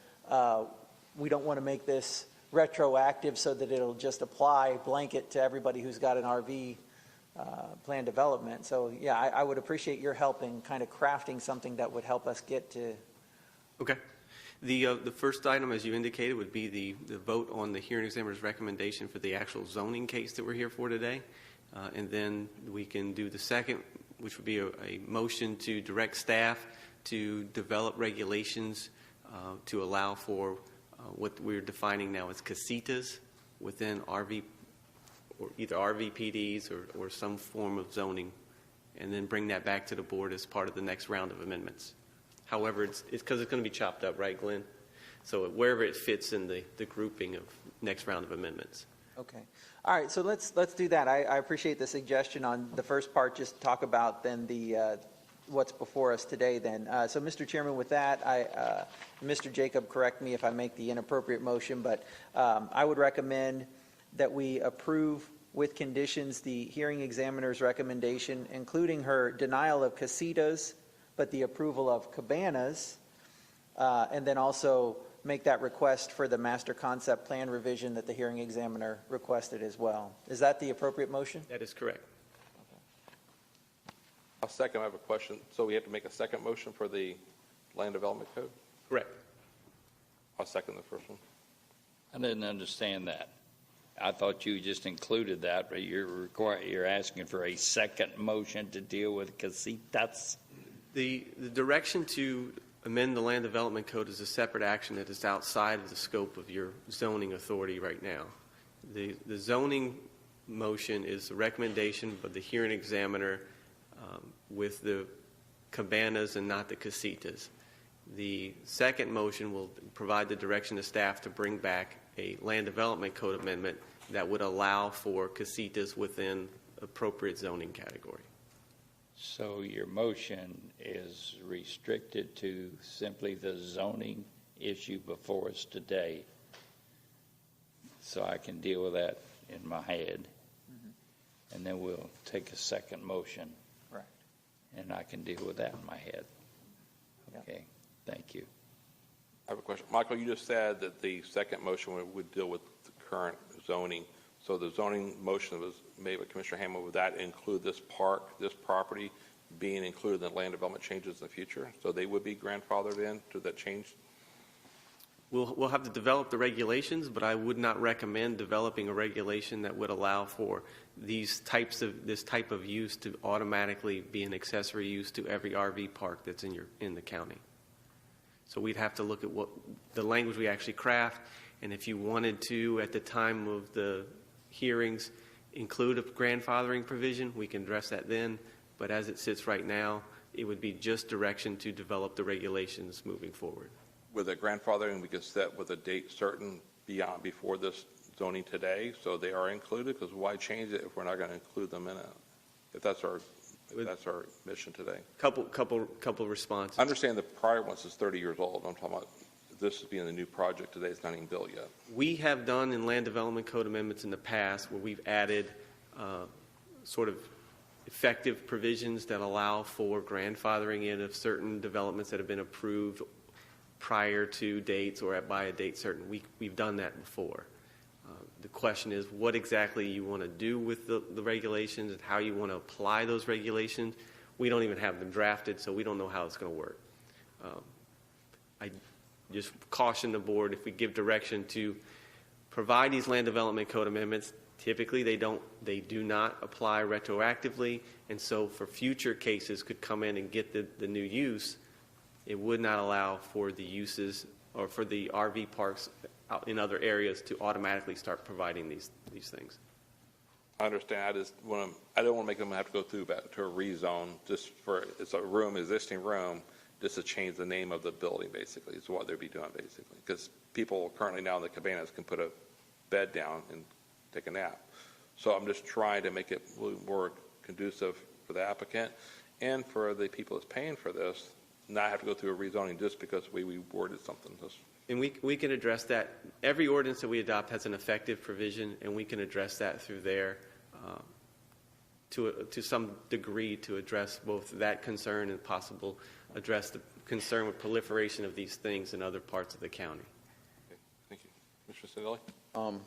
We don't want to make this retroactive so that it'll just apply blanket to everybody who's got an RV plan development. So yeah, I would appreciate your help in kind of crafting something that would help us get to. Okay. The first item, as you indicated, would be the vote on the hearing examiner's recommendation for the actual zoning case that we're here for today. And then we can do the second, which would be a motion to direct staff to develop regulations to allow for what we're defining now as casitas within RV, or either RVPDs or some form of zoning, and then bring that back to the board as part of the next round of amendments. However, it's because it's going to be chopped up, right, Glenn? So wherever it fits in the grouping of next round of amendments. Okay. All right. So let's do that. I appreciate the suggestion on the first part. Just talk about then the what's before us today. Then, so Mr. Chairman, with that, Mr. Jacob, correct me if I make the inappropriate motion, but I would recommend that we approve with conditions the hearing examiner's recommendation, including her denial of casitas, but the approval of cabanas, and then also make that request for the master concept plan revision that the hearing examiner requested as well. Is that the appropriate motion? That is correct. I'll second. I have a question. So we have to make a second motion for the land development code? Correct. I'll second the first one. I didn't understand that. I thought you just included that, but you're asking for a second motion to deal with casitas. The direction to amend the land development code is a separate action that is outside of the scope of your zoning authority right now. The zoning motion is a recommendation of the hearing examiner with the cabanas and not the casitas. The second motion will provide the direction to staff to bring back a land development code amendment that would allow for casitas within appropriate zoning category. So your motion is restricted to simply the zoning issue before us today. So I can deal with that in my head. Mm-hmm. And then we'll take a second motion. Right. And I can deal with that in my head. Yeah. Okay. Thank you. I have a question. Michael, you just said that the second motion would deal with the current zoning. So the zoning motion that was made by Commissioner Hammond, would that include this park, this property being included in the land development changes in the future? So they would be grandfathered in to that change? We'll have to develop the regulations, but I would not recommend developing a regulation that would allow for this type of use to automatically be an accessory use to every RV park that's in the county. So we'd have to look at what the language we actually craft, and if you wanted to, at the time of the hearings, include a grandfathering provision, we can address that then. But as it sits right now, it would be just direction to develop the regulations moving forward. With a grandfathering, we could set with a date certain before this zoning today, so they are included, because why change it if we're not going to include them in it? If that's our mission today. Couple responses. I understand the prior ones is 30 years old. I'm talking about this being a new project today, it's not even built yet. We have done in land development code amendments in the past where we've added sort of effective provisions that allow for grandfathering in of certain developments that have been approved prior to dates or by a date certain. We've done that before. The question is what exactly you want to do with the regulations and how you want to apply those regulations. We don't even have them drafted, so we don't know how it's going to work. I just caution the board, if we give direction to provide these land development code amendments, typically they do not apply retroactively, and so for future cases could come in and get the new use. It would not allow for the uses or for the RV parks out in other areas to automatically start providing these things. I understand. I don't want to make them have to go through back to a rezone just for, it's a room, existing room, just to change the name of the building, basically, is what they'd be doing, basically. Because people currently now in the cabanas can put a bed down and take a nap. So I'm just trying to make it a little more conducive for the applicant and for the people that's paying for this, not have to go through a rezoning just because we worded something. And we can address that. Every ordinance that we adopt has an effective provision, and we can address that through there to some degree to address both that concern and possible address the concern with proliferation of these things in other parts of the county. Okay. Thank you. Mr. Sinelli?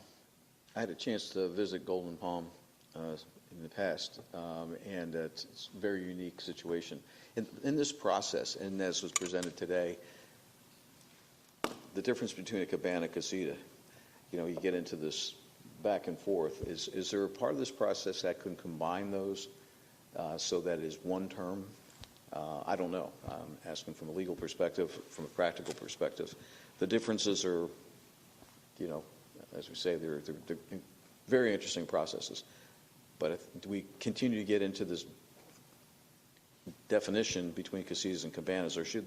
I had a chance to visit Golden Palm in the past, and it's a very unique situation. In this process, and as was presented today, the difference between a cabana and casita, you get into this back and forth. Is there a part of this process that can combine those so that it is one term? I don't know. I'm asking from a legal perspective, from a practical perspective. The differences are, as we say, they're very interesting processes. But do we continue to get into this definition between casitas and cabanas, or should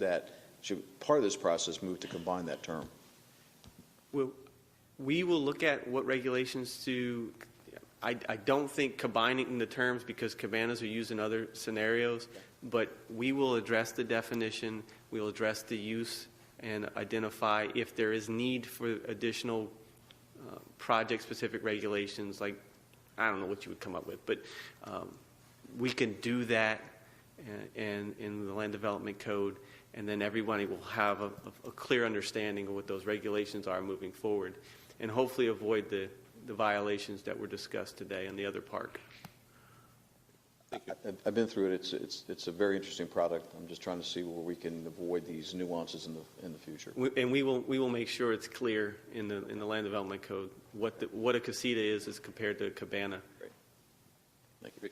part of this process move to combine that term? Well, we will look at what regulations to. I don't think combining the terms because cabanas are used in other scenarios, but we will address the definition. We will address the use and identify if there is need for additional project-specific regulations. Like, I don't know what you would come up with, but we can do that in the land development code, and then everybody will have a clear understanding of what those regulations are moving forward, and hopefully avoid the violations that were discussed today in the other park. I've been through it. It's a very interesting product. I'm just trying to see where we can avoid these nuances in the future. And we will make sure it's clear in the land development code what a casita is compared to a cabana. Great.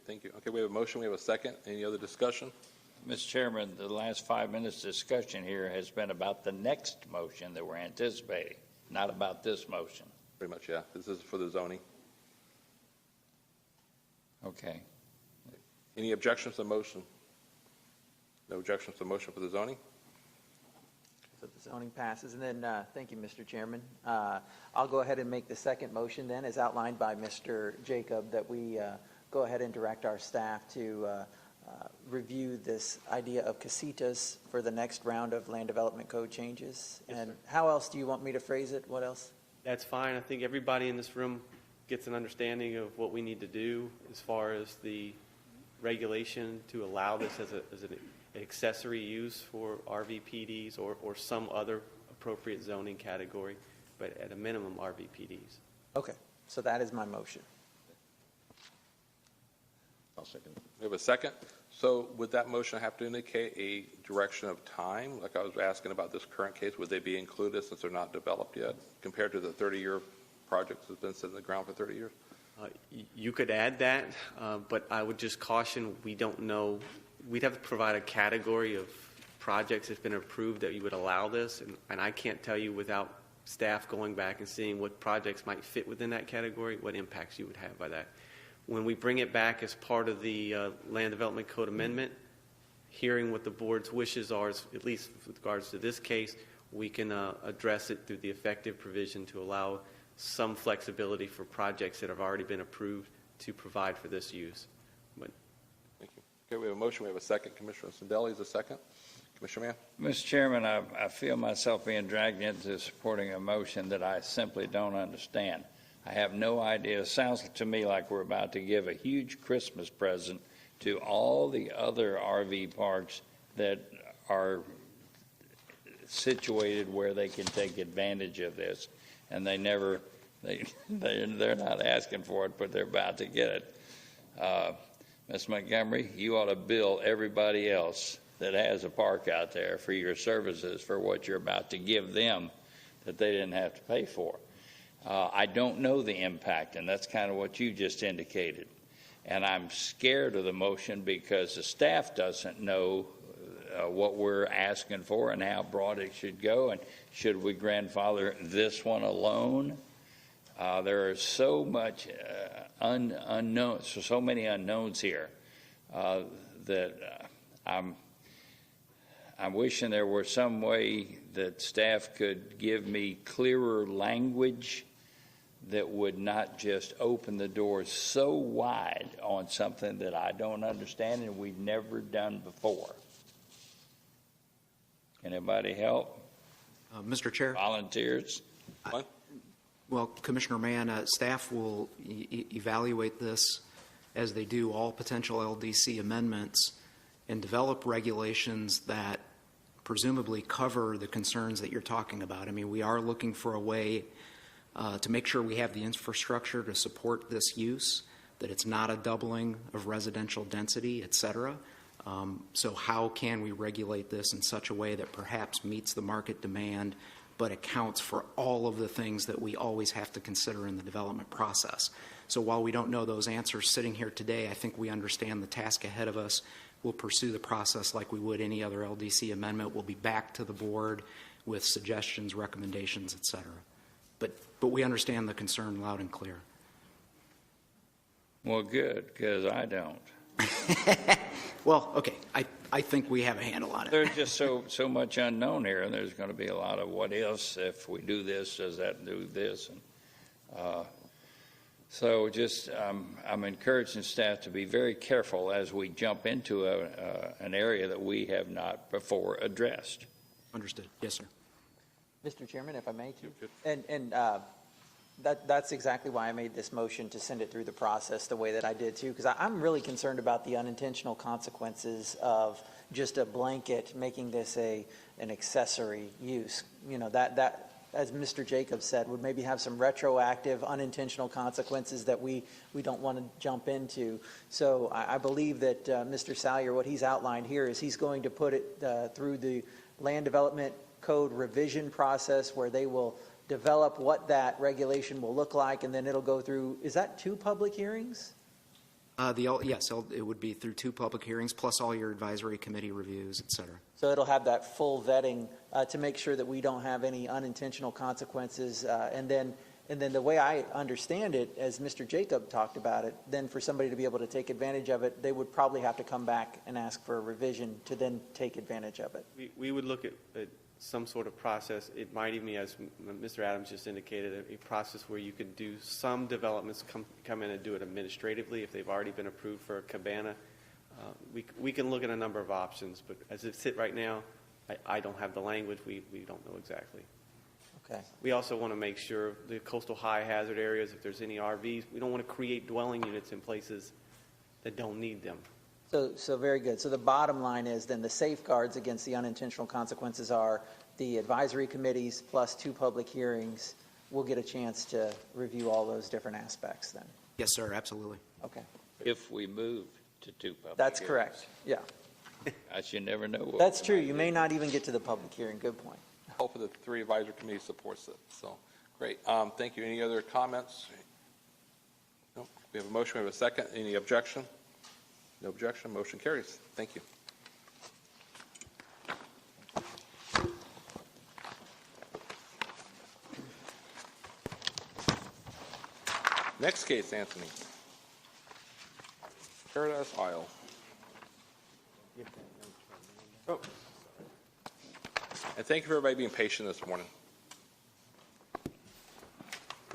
Thank you. Okay, we have a motion. We have a second. Any other discussion? Mr. Chairman, the last 5 minutes discussion here has been about the next motion that we're anticipating, not about this motion. Pretty much, yeah. This is for the zoning. Okay. Any objections to the motion? No objections to the motion for the zoning? So the zoning passes. And then, thank you, Mr. Chairman. I'll go ahead and make the second motion then, as outlined by Mr. Jacob, that we go ahead and direct our staff to review this idea of casitas for the next round of land development code changes. Yes, and sir. How else do you want me to phrase it? What else? That's fine. I think everybody in this room gets an understanding of what we need to do as far as the regulation to allow this as an accessory use for RVPDs or some other appropriate zoning category, but at a minimum RVPDs. Okay, so that is my motion. I'll second. We have a second. So would that motion have to indicate a direction of time? Like I was asking about this current case, would they be included since they're not developed yet compared to the 30-year project that's been set in the ground for 30 years? You could add that, but I would just caution, we don't know. We'd have to provide a category of projects that's been approved that you would allow this, and I can't tell you without staff going back and seeing what projects might fit within that category, what impacts you would have by that. When we bring it back as part of the Land Development Code Amendment, hearing what the board's wishes are, at least with regards to this case, we can address it through the effective provision to allow some flexibility for projects that have already been approved to provide for this use. But Thank you. Okay, we have a motion. We have a second. Commissioner Sindelli is a second. Commissioner Mann? Mr. Chairman, I feel myself being dragged into supporting a motion that I simply don't understand. I have no idea. It sounds to me like we're about to give a huge Christmas present to all the other RV parks that are situated where they can take advantage of this. And they're not asking for it, but they're about to get it. Ms. Montgomery, you ought to bill everybody else that has a park out there for your services for what you're about to give them that they didn't have to pay for. I don't know the impact, and that's kind of what you just indicated. And I'm scared of the motion because the staff doesn't know what we're asking for and how broad it should go, and should we grandfather this one alone? There are so much unknowns, so many unknowns here that I'm wishing there were some way that staff could give me clearer language that would not just open the doors so wide on something that I don't understand and we've never done before. Anybody help? Mr. Chair? Volunteers? Well, Commissioner Mann, staff will evaluate this as they do all potential LDC amendments and develop regulations that presumably cover the concerns that you're talking about. I mean, we are looking for a way to make sure we have the infrastructure to support this use, that it's not a doubling of residential density, et cetera. So how can we regulate this in such a way that perhaps meets the market demand but accounts for all of the things that we always have to consider in the development process? So while we don't know those answers sitting here today, I think we understand the task ahead of us. We'll pursue the process like we would any other LDC amendment. We'll be back to the board with suggestions, recommendations, et cetera. But we understand the concern loud and clear. Well, good, because I don't. Well, okay, I think we have a handle on it. There's just so much unknown here, and there's going to be a lot of what ifs. If we do this, does that do this? And so just I'm encouraging staff to be very careful as we jump into an area that we have not before addressed. Understood. Yes, sir. Mr. Chairman, if I may, too. And that's exactly why I made this motion to send it through the process the way that I did, too, because I'm really concerned about the unintentional consequences of just a blanket making this an accessory use. You know, that as Mr. Jacobs said, would maybe have some retroactive unintentional consequences that we don't want to jump into. So I believe that Mr. Salyer, what he's outlined here is he's going to put it through the Land Development Code revision process where they will develop what that regulation will look like, and then it'll go through, is that 2 public hearings? Yes, it would be through 2 public hearings, plus all your advisory committee reviews, et cetera. So it'll have that full vetting to make sure that we don't have any unintentional consequences. And then the way I understand it, as Mr. Jacob talked about it, then for somebody to be able to take advantage of it, they would probably have to come back and ask for a revision to then take advantage of it. We would look at some sort of process. It might even be, as Mr. Adams just indicated, a process where you could do some developments, come in and do it administratively if they've already been approved for a Cabana. We can look at a number of options, but as it sits right now, I don't have the language. We don't know exactly. Okay. We also want to make sure the coastal high hazard areas, if there's any RVs, we don't want to create dwelling units in places that don't need them. So very good. So the bottom line is then the safeguards against the unintentional consequences are the advisory committees plus 2 public hearings. We'll get a chance to review all those different aspects then. Yes, sir, absolutely. Okay. If we move to 2 public That's hearings. correct. Yeah. You never know. What That's true. You may not even get to the public hearing. Good point. Hopefully the 3 advisory committee supports it. So great. Thank you. Any other comments? No. We have a motion. We have a second. Any objection? No objection. Motion carries. Thank you. Next case, Anthony. Paradise Isle. Oh. And thank you for everybody being patient this morning.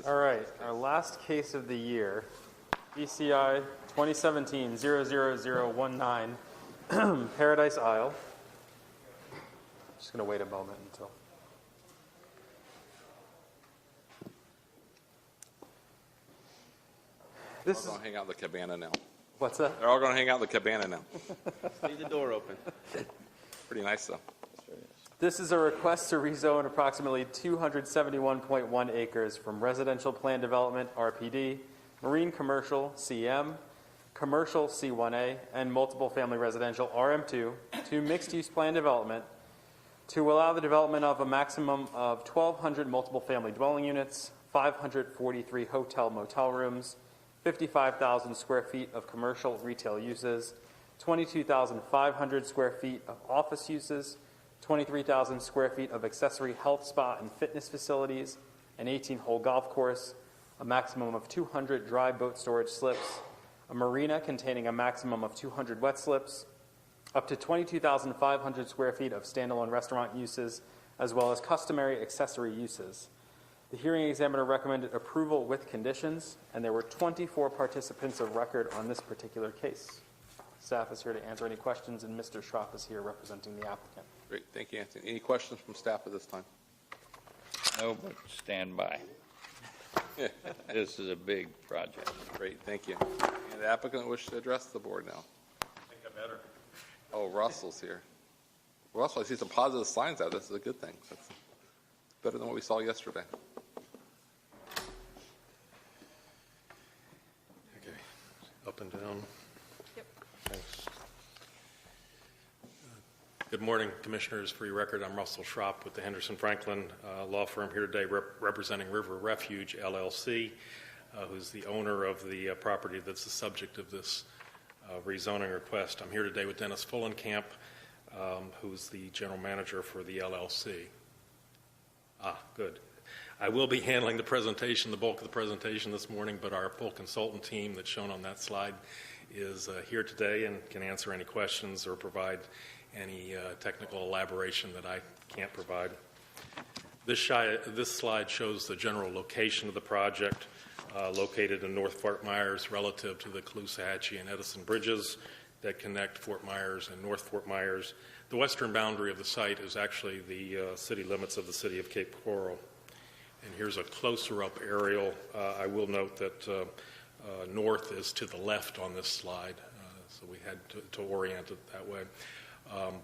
All right, our last case of the year, BCI 2017-00019, Paradise Isle. Just going to wait a moment until. This is going to hang out in the Cabana now. What's that? They're all going to hang out in the Cabana now. Leave the door open. Pretty nice, though. This is a request to rezone approximately 271.1 acres from residential plan development, RPD, marine commercial, CM, commercial, C1A, and multiple family residential, RM2, to mixed-use plan development to allow the development of a maximum of 1,200 multiple family dwelling units, 543 hotel motel rooms, 55,000 square feet of commercial retail uses, 22,500 square feet of office uses, 23,000 square feet of accessory health spa and fitness facilities, an 18-hole golf course, a maximum of 200 dry boat storage slips, a marina containing a maximum of 200 wet slips, up to 22,500 square feet of standalone restaurant uses, as well as customary accessory uses. The hearing examiner recommended approval with conditions, and there were 24 participants of record on this particular case. Staff is here to answer any questions, and Mr. Schropp is here representing the applicant. Great, thank you, Anthony. Any questions from staff at this time? No, but stand by. This is a big project. Great, thank you. And the applicant wishes to address the board now. I think I better. Oh, Russell's here. Russell, I see some positive signs out. This is a good thing. That's better than what we saw yesterday. Okay, up and down. Yep. Thanks. Good morning, Commissioners. For your record, I'm Russell Schropp with the Henderson Franklin law firm here today representing River Refuge, LLC, who's the owner of the property that's the subject of this rezoning request. I'm here today with Dennis Fullenkamp, who's the general manager for the LLC. Good. I will be handling the presentation, the bulk of the presentation this morning, but our full consultant team that's shown on that slide is here today and can answer any questions or provide any technical elaboration that I can't provide. This slide shows the general location of the project, located in North Fort Myers relative to the Caloosahatchee and Edison bridges that connect Fort Myers and North Fort Myers. The western boundary of the site is actually the city limits of the city of Cape Coral. And here's a closer up aerial. I will note that north is to the left on this slide, so we had to orient it that way.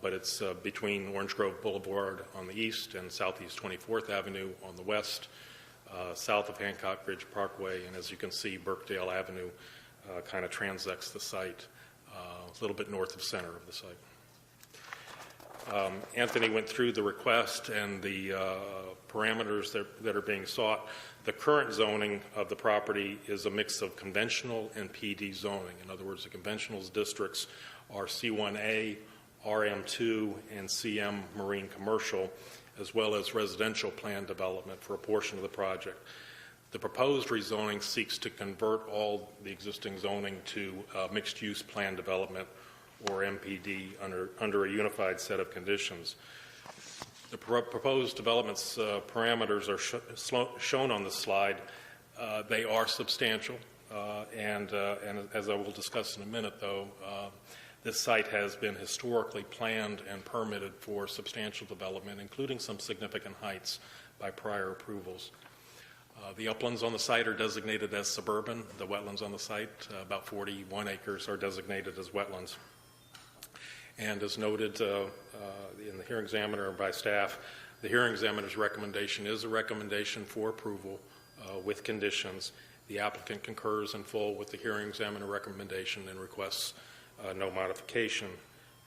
But it's between Orange Grove Boulevard on the east and Southeast 24th Avenue on the west, south of Hancock Ridge Parkway, and as you can see, Birkdale Avenue kind of transects the site, a little bit north of center of the site. Anthony went through the request and the parameters that are being sought. The current zoning of the property is a mix of conventional and PD zoning. In other words, the conventional districts are C1A, RM2, and CM marine commercial, as well as residential plan development for a portion of the project. The proposed rezoning seeks to convert all the existing zoning to mixed-use plan development, or MPD, under a unified set of conditions. The proposed development's parameters are shown on the slide. They are substantial, and as I will discuss in a minute, though, this site has been historically planned and permitted for substantial development, including some significant heights by prior approvals. The uplands on the site are designated as suburban. The wetlands on the site, about 41 acres, are designated as wetlands. And as noted in the hearing examiner and by staff, the hearing examiner's recommendation is a recommendation for approval with conditions. The applicant concurs in full with the hearing examiner recommendation and requests no modification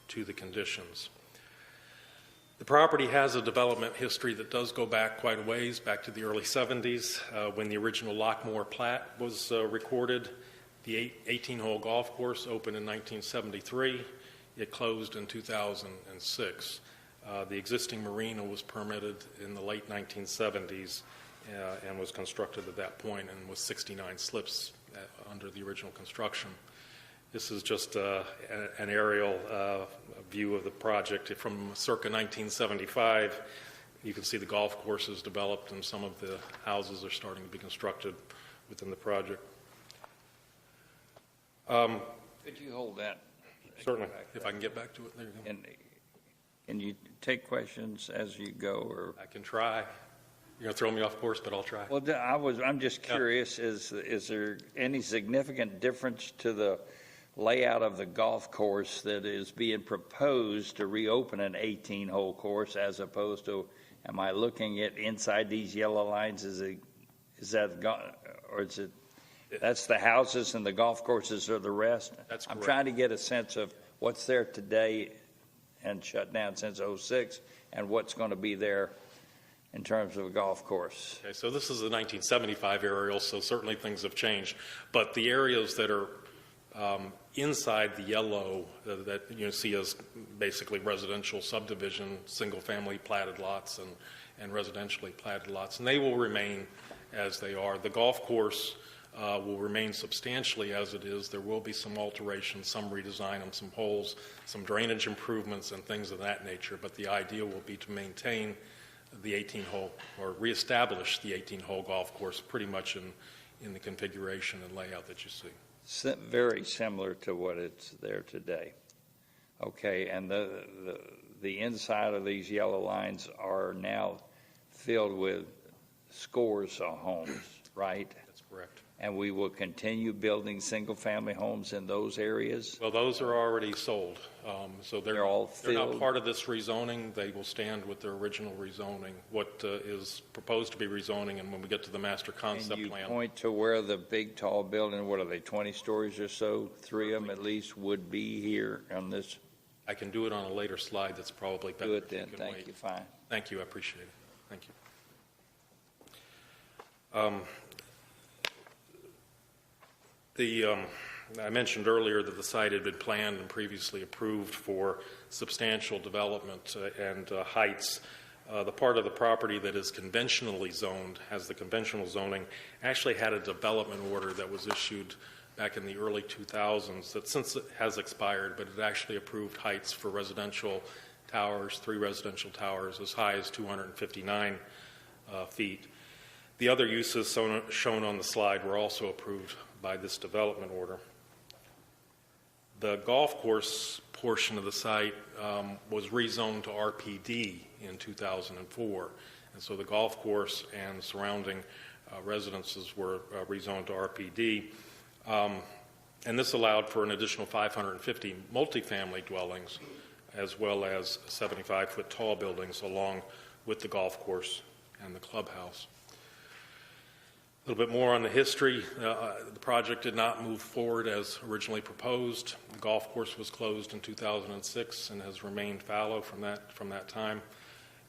to the conditions. The property has a development history that does go back quite a ways, back to the early 70s, when the original Lockmore plat was recorded. The 18-hole golf course opened in 1973. It closed in 2006. The existing marina was permitted in the late 1970s and was constructed at that point, and was 69 slips under the original construction. This is just an aerial view of the project from circa 1975. You can see the golf courses developed, and some of the houses are starting to be constructed within the project. Could you hold that? Certainly, if I can get back to it. There you go. And Can you take questions as you go, or? I can try. You're going to throw me off course, but I'll try. Well, I'm just curious, is there any significant difference to the layout of the golf course that is being proposed to reopen an 18-hole course as opposed to, am I looking at inside these yellow lines, is that, or is it, that's the houses and the golf courses are the rest? That's correct. I'm trying to get a sense of what's there today and shut down since '06 and what's going to be there in terms of a golf course. Okay, so this is the 1975 aerial, so certainly things have changed. But the areas that are inside the yellow that you see as basically residential subdivision, single-family platted lots and residentially platted lots, and they will remain as they are. The golf course will remain substantially as it is. There will be some alterations, some redesign on some holes, some drainage improvements and things of that nature, but the idea will be to maintain the 18-hole or reestablish the 18-hole golf course pretty much in the configuration and layout that you see. Very similar to what it's there today. Okay, and the inside of these yellow lines are now filled with scores of homes, right? That's correct. And we will continue building single-family homes in those areas? Well, those are already sold. So they're all they're not filled? part of this rezoning. They will stand with their original rezoning. What is proposed to be rezoning, and when we get to the master concept Can you plan. point to where the big, tall building, what are they, 20 stories or so? 3 of them at least would be here on this? I can do it on a later slide. That's probably better. Do it if you then. can Thank wait. you. Fine. Thank you. I appreciate it. Thank you. I mentioned earlier that the site had been planned and previously approved for substantial development and heights. The part of the property that is conventionally zoned, has the conventional zoning, actually had a development order that was issued back in the early 2000s that since it has expired, but it actually approved heights for residential towers, 3 residential towers as high as 259 feet. The other uses shown on the slide were also approved by this development order. The golf course portion of the site was rezoned to RPD in 2004, and so the golf course and surrounding residences were rezoned to RPD, and this allowed for an additional 550 multifamily dwellings as well as 75-foot tall buildings along with the golf course and the clubhouse. A little bit more on the history. The project did not move forward as originally proposed. The golf course was closed in 2006 and has remained fallow from that time.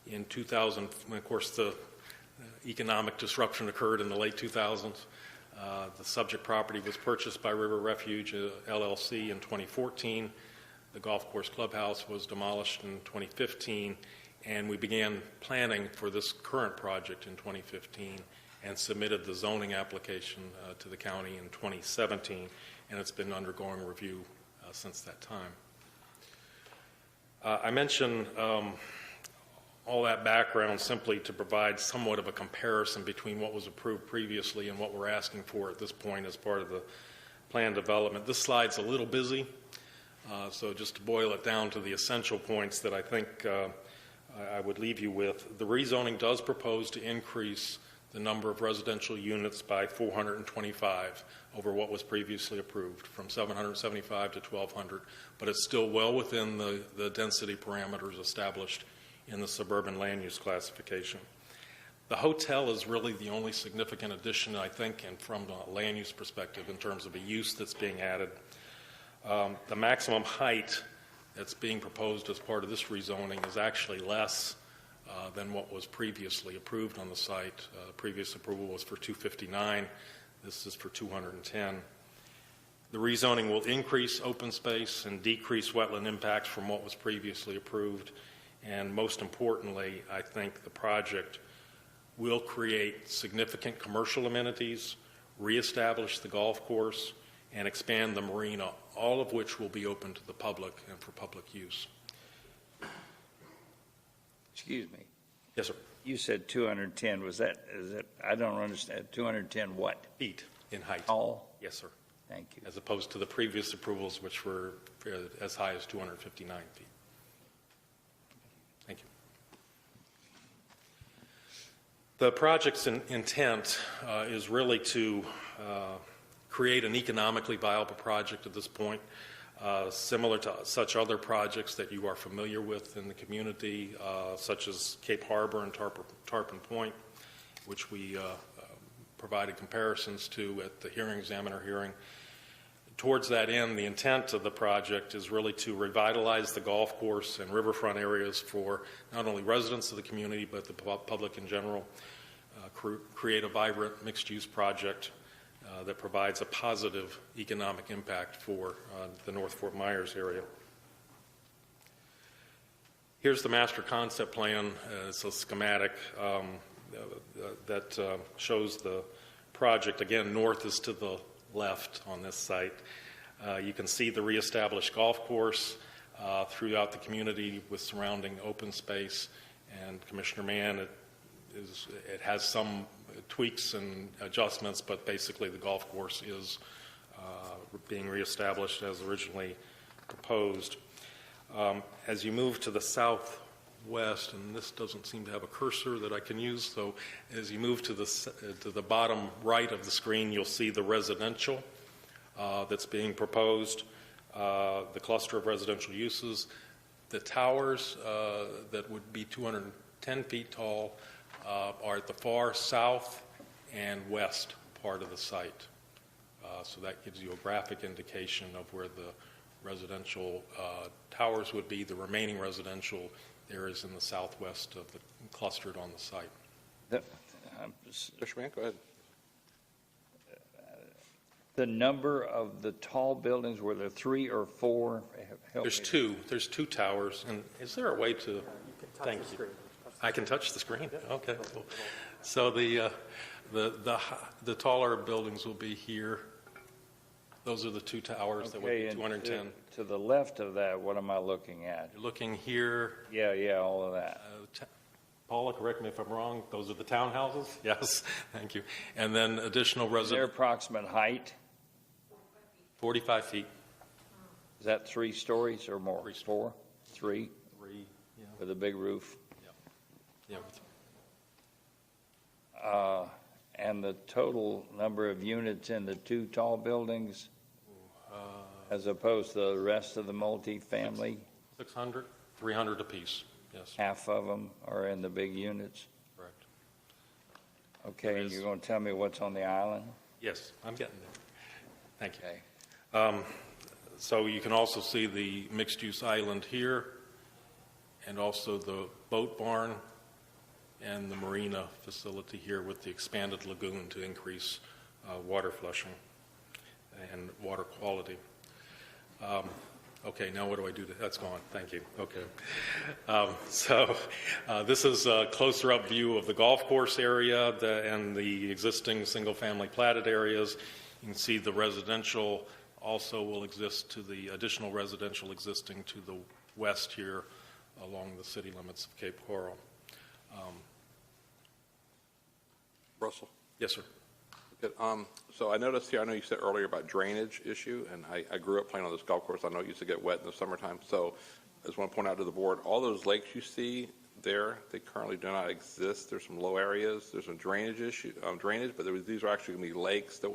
In 2000, of course, the economic disruption occurred in the late 2000s. The subject property was purchased by River Refuge LLC in 2014. The golf course clubhouse was demolished in 2015, and we began planning for this current project in 2015. And submitted the zoning application to the county in 2017, and it's been undergoing review since that time. I mention all that background simply to provide somewhat of a comparison between what was approved previously and what we're asking for at this point as part of the plan development. This slide's a little busy, so just to boil it down to the essential points that I think I would leave you with. The rezoning does propose to increase the number of residential units by 425 over what was previously approved, from 775 to 1,200, but it's still well within the density parameters established in the suburban land use classification. The hotel is really the only significant addition, I think, and from a land use perspective in terms of a use that's being added. The maximum height that's being proposed as part of this rezoning is actually less than what was previously approved on the site. Previous approval was for 259. This is for 210. The rezoning will increase open space and decrease wetland impacts from what was previously approved. And most importantly, I think the project will create significant commercial amenities, reestablish the golf course, and expand the marina, all of which will be open to the public and for public use. Excuse me. Yes, sir. You said 210. Is that, I don't understand. 210 what? Feet in height. Tall? Yes, sir. Thank you. As opposed to the previous approvals, which were as high as 259 feet. The project's intent is really to create an economically viable project at this point, similar to such other projects that you are familiar with in the community, such as Cape Harbor and Tarpon Point, which we provided comparisons to at the hearing examiner hearing. Towards that end, the intent of the project is really to revitalize the golf course and riverfront areas for not only residents of the community, but the public in general, create a vibrant mixed-use project that provides a positive economic impact for the North Fort Myers area. Here's the master concept plan. It's a schematic that shows the project. Again, north is to the left on this site. You can see the reestablished golf course throughout the community with surrounding open space. And Commissioner Mann, it has some tweaks and adjustments, but basically the golf course is being reestablished as originally proposed. As you move to the southwest, and this doesn't seem to have a cursor that I can use, so as you move to the bottom right of the screen, you'll see the residential that's being proposed, the cluster of residential uses. The towers that would be 210 feet tall are at the far south and west part of the site. So that gives you a graphic indication of where the residential towers would be. The remaining residential areas in the southwest of the clustered on the site. Mr. Mann, go ahead. The number of the tall buildings, were there 3 or 4? There's two. There's 2 towers. And is there a way to? Thank you. I can touch the screen. Okay. Cool. So the taller buildings will be here. Those are the 2 towers that would be 210. To the left of that, what am I looking at? You're looking here. Yeah, all of that. Paula, correct me if I'm wrong. Those are the townhouses. Yes. Thank you. And then additional Their approximate height? 45 feet. Is that 3 stories or more? 4? 3? 3. Yeah. With a big roof. Yeah. And the total number of units in the 2 tall buildings, as opposed to the rest of the multifamily? 600, 300 apiece. Yes. Half of them are in the big units. Correct. Okay, and you're going to tell me what's on the island? Yes, I'm getting there. Thank you. Okay. So you can also see the mixed-use island here, and also the boat barn and the marina facility here with the expanded lagoon to increase water flushing and water quality. Okay, now what do I do? That's gone. Thank you. Okay. This is a closer up view of the golf course area and the existing single-family platted areas. You can see the residential also will exist to the additional residential existing to the west here along the city limits of Cape Coral. Russell? Yes, sir. Good. So I noticed here, I know you said earlier about drainage issue, and I grew up playing on this golf course. I know it used to get wet in the summertime. So I just want to point out to the board, all those lakes you see there, they currently do not exist. There's some low areas. There's some drainage but these are actually going to be lakes that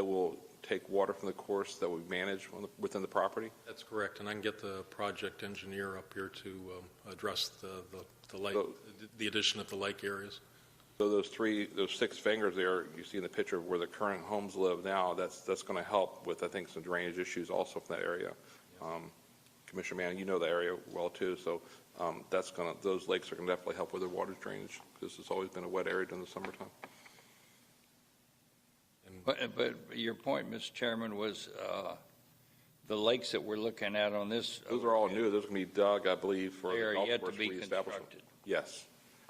will take water from the course that we manage within the property. That's correct, and I can get the project engineer up here to address the lake, the addition of the lake areas. So those 6 fingers there, you see in the picture of where the current homes live now, that's going to help with, I think, some drainage issues also from that area. Commissioner Mann, you know the area well too, so those lakes are going to definitely help with the water drainage because it's always been a wet area during the summertime. But your point, Mr. Chairman, was the lakes that we're looking at on this. Those are all new. Those are going to be dug, I believe, for they the are golf yet course to be reestablishment. constructed. Yes.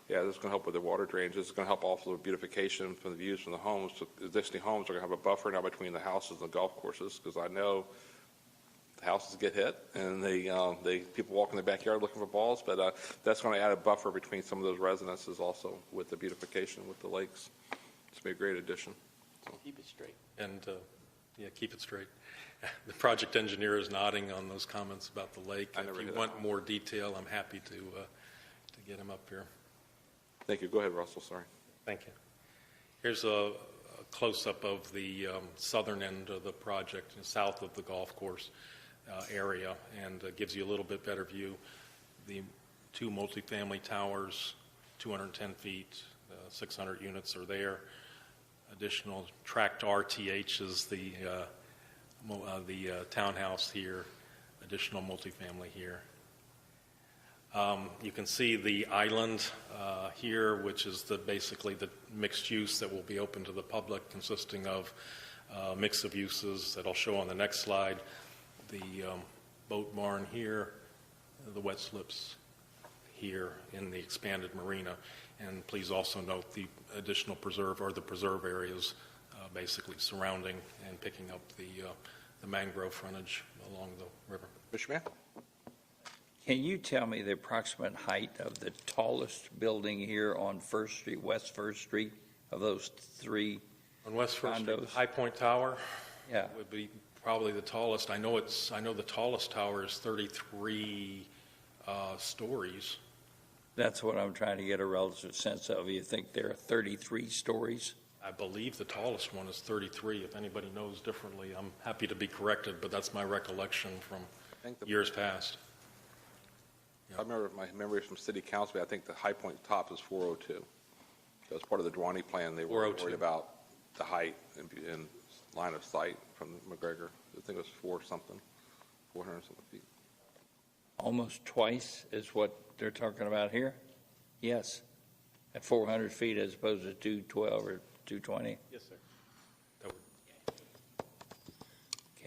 Yeah, this is going to help with the water drainage. This is going to help also with beautification from the views from the homes. So existing homes are going to have a buffer now between the houses and the golf courses because I know the houses get hit and people walk in the backyard looking for balls, but that's going to add a buffer between some of those residences also with the beautification with the lakes. It's going to be a great addition. So. Keep it straight. And, keep it straight. The project engineer is nodding on those comments about the lake. If you want more detail, I'm happy to get him up here. Thank you. Go ahead, Russell. Sorry. Thank you. Here's a close-up of the southern end of the project, south of the golf course area, and gives you a little bit better view. The two multifamily towers, 210 feet, 600 units are there. Additional tract RTH is the townhouse here, additional multifamily here. You can see the island here, which is basically the mixed use that will be open to the public, consisting of a mix of uses that I'll show on the next slide. The boat barn here, the wet slips here in the expanded marina. And please also note the additional preserve, or the preserve areas basically surrounding and picking up the mangrove frontage along the river. Mr. Mayor? Can you tell me the approximate height of the tallest building here on First Street, West First Street, of those three On West First Street, condos? the High Point Tower Yeah. would be probably the tallest. I know the tallest tower is 33 stories. That's what I'm trying to get a relative sense of. You think there are 33 stories? I believe the tallest one is 33. If anybody knows differently, I'm happy to be corrected, but that's my recollection from years past. I remember my memory from city council, I think the High Point top is 402. That was part of the Duane plan. They were 402. worried about the height and line of sight from McGregor. I think it was 400-something feet. Almost twice is what they're talking about here? Yes. At 400 feet as opposed to 212 or 220? Yes, sir.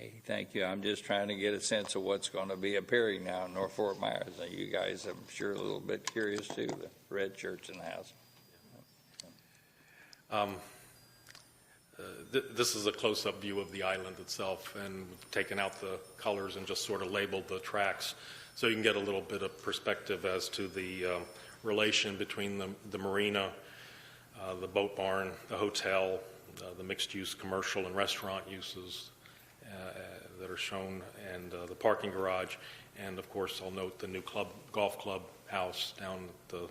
Okay, thank you. I'm just trying to get a sense of what's going to be appearing now in North Fort Myers. You guys, I'm sure, a little bit curious too, the red shirts in the house. This is a close-up view of the island itself, and we've taken out the colors and just sort of labeled the tracks so you can get a little bit of perspective as to the relation between the marina, the boat barn, the hotel, the mixed-use commercial and restaurant uses that are shown, and the parking garage. And of course, I'll note the new golf club house down at the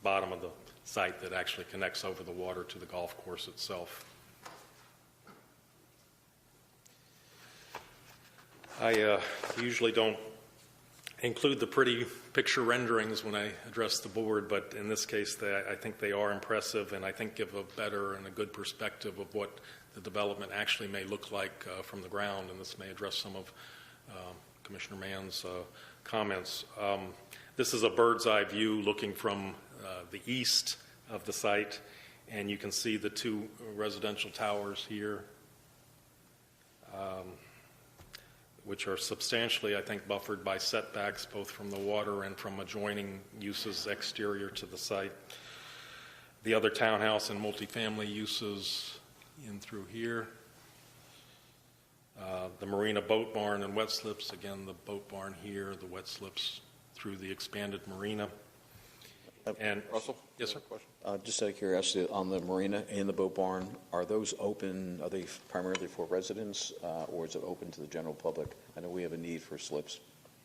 bottom of the site that actually connects over the water to the golf course itself. I usually don't include the pretty picture renderings when I address the board, but in this case, I think they are impressive, and I think give a better and a good perspective of what the development actually may look like from the ground, and this may address some of Commissioner Mann's comments. This is a bird's eye view looking from the east of the site, and you can see the two residential towers here, which are substantially, I think, buffered by setbacks both from the water and from adjoining uses exterior to the site. The other townhouse and multifamily uses in through here. The marina boat barn and wet slips, again, the boat barn here, the wet slips through the expanded marina. And Russell? Yes, sir. Just out of curiosity, on the marina and the boat barn, are those open, are they primarily for residents, or is it open to the general public? I know we have a need for slips,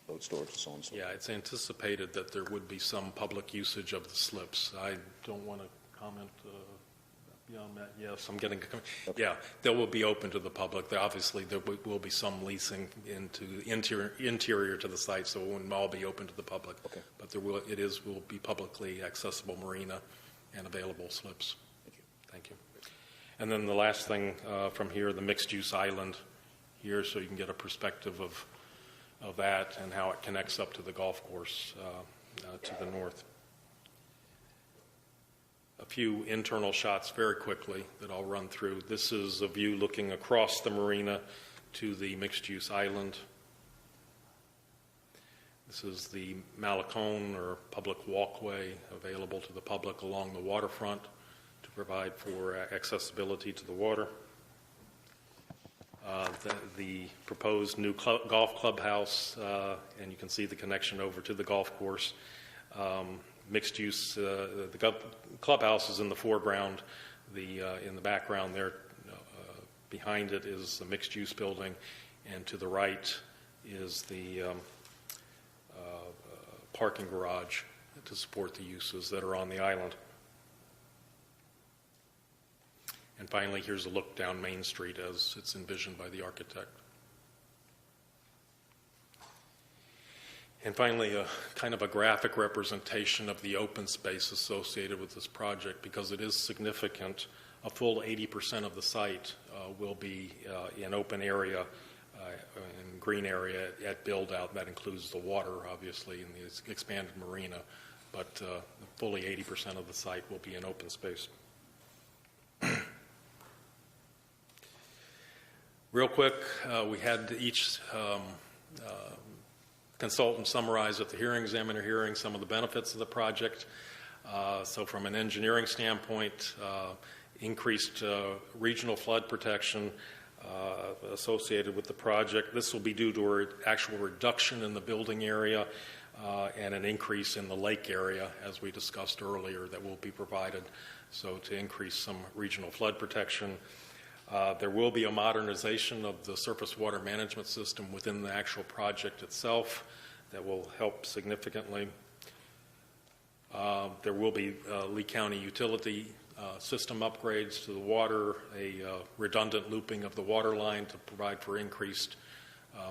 boat storage, and so on and so forth. Yeah, it's anticipated that there would be some public usage of the slips. I don't want to comment beyond that. Yes, I'm getting, Okay. yeah, they will be open to the public. Obviously, there will be some leasing into interior to the site, so it wouldn't all be open to the public. Okay. But will be publicly accessible marina and available slips. Thank you. Thank you. And then the last thing from here, the mixed-use island here, so you can get a perspective of that and how it connects up to the golf course to the north. A few internal shots very quickly that I'll run through. This is a view looking across the marina to the mixed-use island. This is the Malecone, or public walkway, available to the public along the waterfront to provide for accessibility to the water. The proposed new golf clubhouse, and you can see the connection over to the golf course. Mixed use, the clubhouse is in the foreground. In the background there, behind it is the mixed use building, and to the right is the parking garage to support the uses that are on the island. And finally, here's a look down Main Street as it's envisioned by the architect. And finally, a kind of a graphic representation of the open space associated with this project, because it is significant. A full 80% of the site will be in open area, in green area at build-out. That includes the water, obviously, and the expanded marina, but fully 80% of the site will be in open space. Real quick, we had each consultant summarize at the hearing examiner hearing some of the benefits of the project. So from an engineering standpoint, increased regional flood protection associated with the project. This will be due to an actual reduction in the building area and an increase in the lake area, as we discussed earlier, that will be provided, so to increase some regional flood protection. There will be a modernization of the surface water management system within the actual project itself that will help significantly. There will be Lee County utility system upgrades to the water, a redundant looping of the water line to provide for increased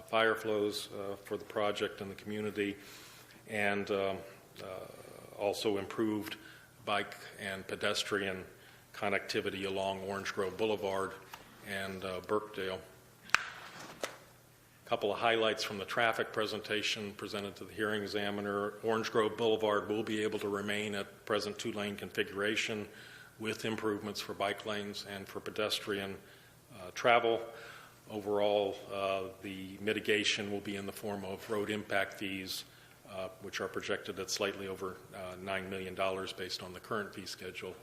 fire flows for the project and the community, and also improved bike and pedestrian connectivity along Orange Grove Boulevard and Birkdale. A couple of highlights from the traffic presentation presented to the hearing examiner. Orange Grove Boulevard will be able to remain at present two-lane configuration with improvements for bike lanes and for pedestrian travel. Overall, the mitigation will be in the form of road impact fees, which are projected at slightly over $9 million based on the current fee schedule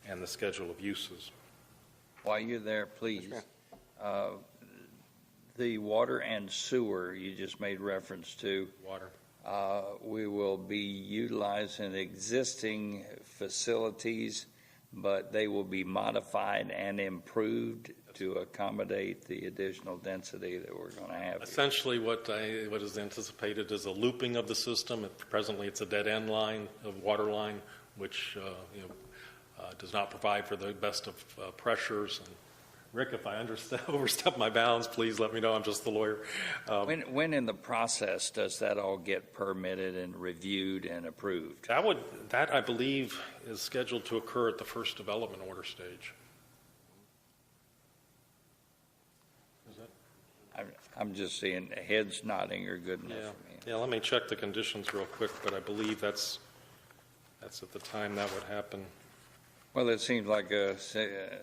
and the schedule of uses. While you're there, please, the water and sewer you just made reference to. Water. We will be utilizing existing facilities, but they will be modified and improved to accommodate the additional density that we're going to have. Essentially, what is anticipated is a looping of the system. Presently, it's a dead-end line, a water line, which does not provide for the best of pressures. And Rick, if I overstep my bounds, please let me know. I'm just the lawyer. When in the process does that all get permitted and reviewed and approved? That I believe is scheduled to occur at the first development order stage. Is that? I'm just seeing heads nodding are good enough for me. Yeah, let me check the conditions real quick, but I believe that's at the time that would happen. Well, it seems like a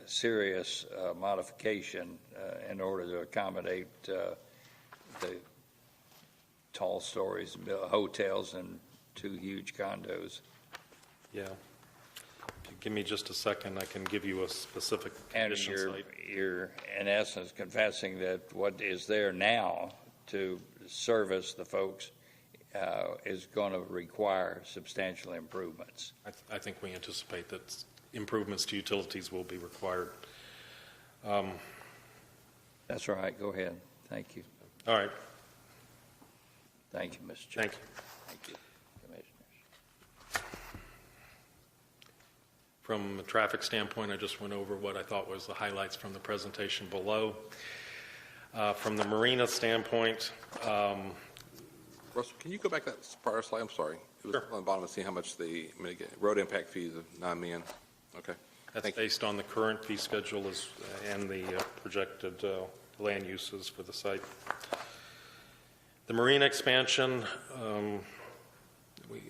serious modification in order to accommodate the tall stories, hotels, and 2 huge condos. Yeah. If you give me just a second, I can give you a specific condition site. And you're, in essence, confessing that what is there now to service the folks is going to require substantial improvements. I think we anticipate that improvements to utilities will be required. That's right. Go ahead. Thank you. All right. Thank you, Mr. Chairman. Thank you. Thank you, Commissioners. From a traffic standpoint, I just went over what I thought was the highlights from the presentation below. From the marina standpoint, Russell, can you go back to that prior slide? I'm sorry. It was on the bottom to see how much the road impact fees of $9 million. Okay. That's based on the current fee schedule and the projected land uses for the site. The marina expansion, we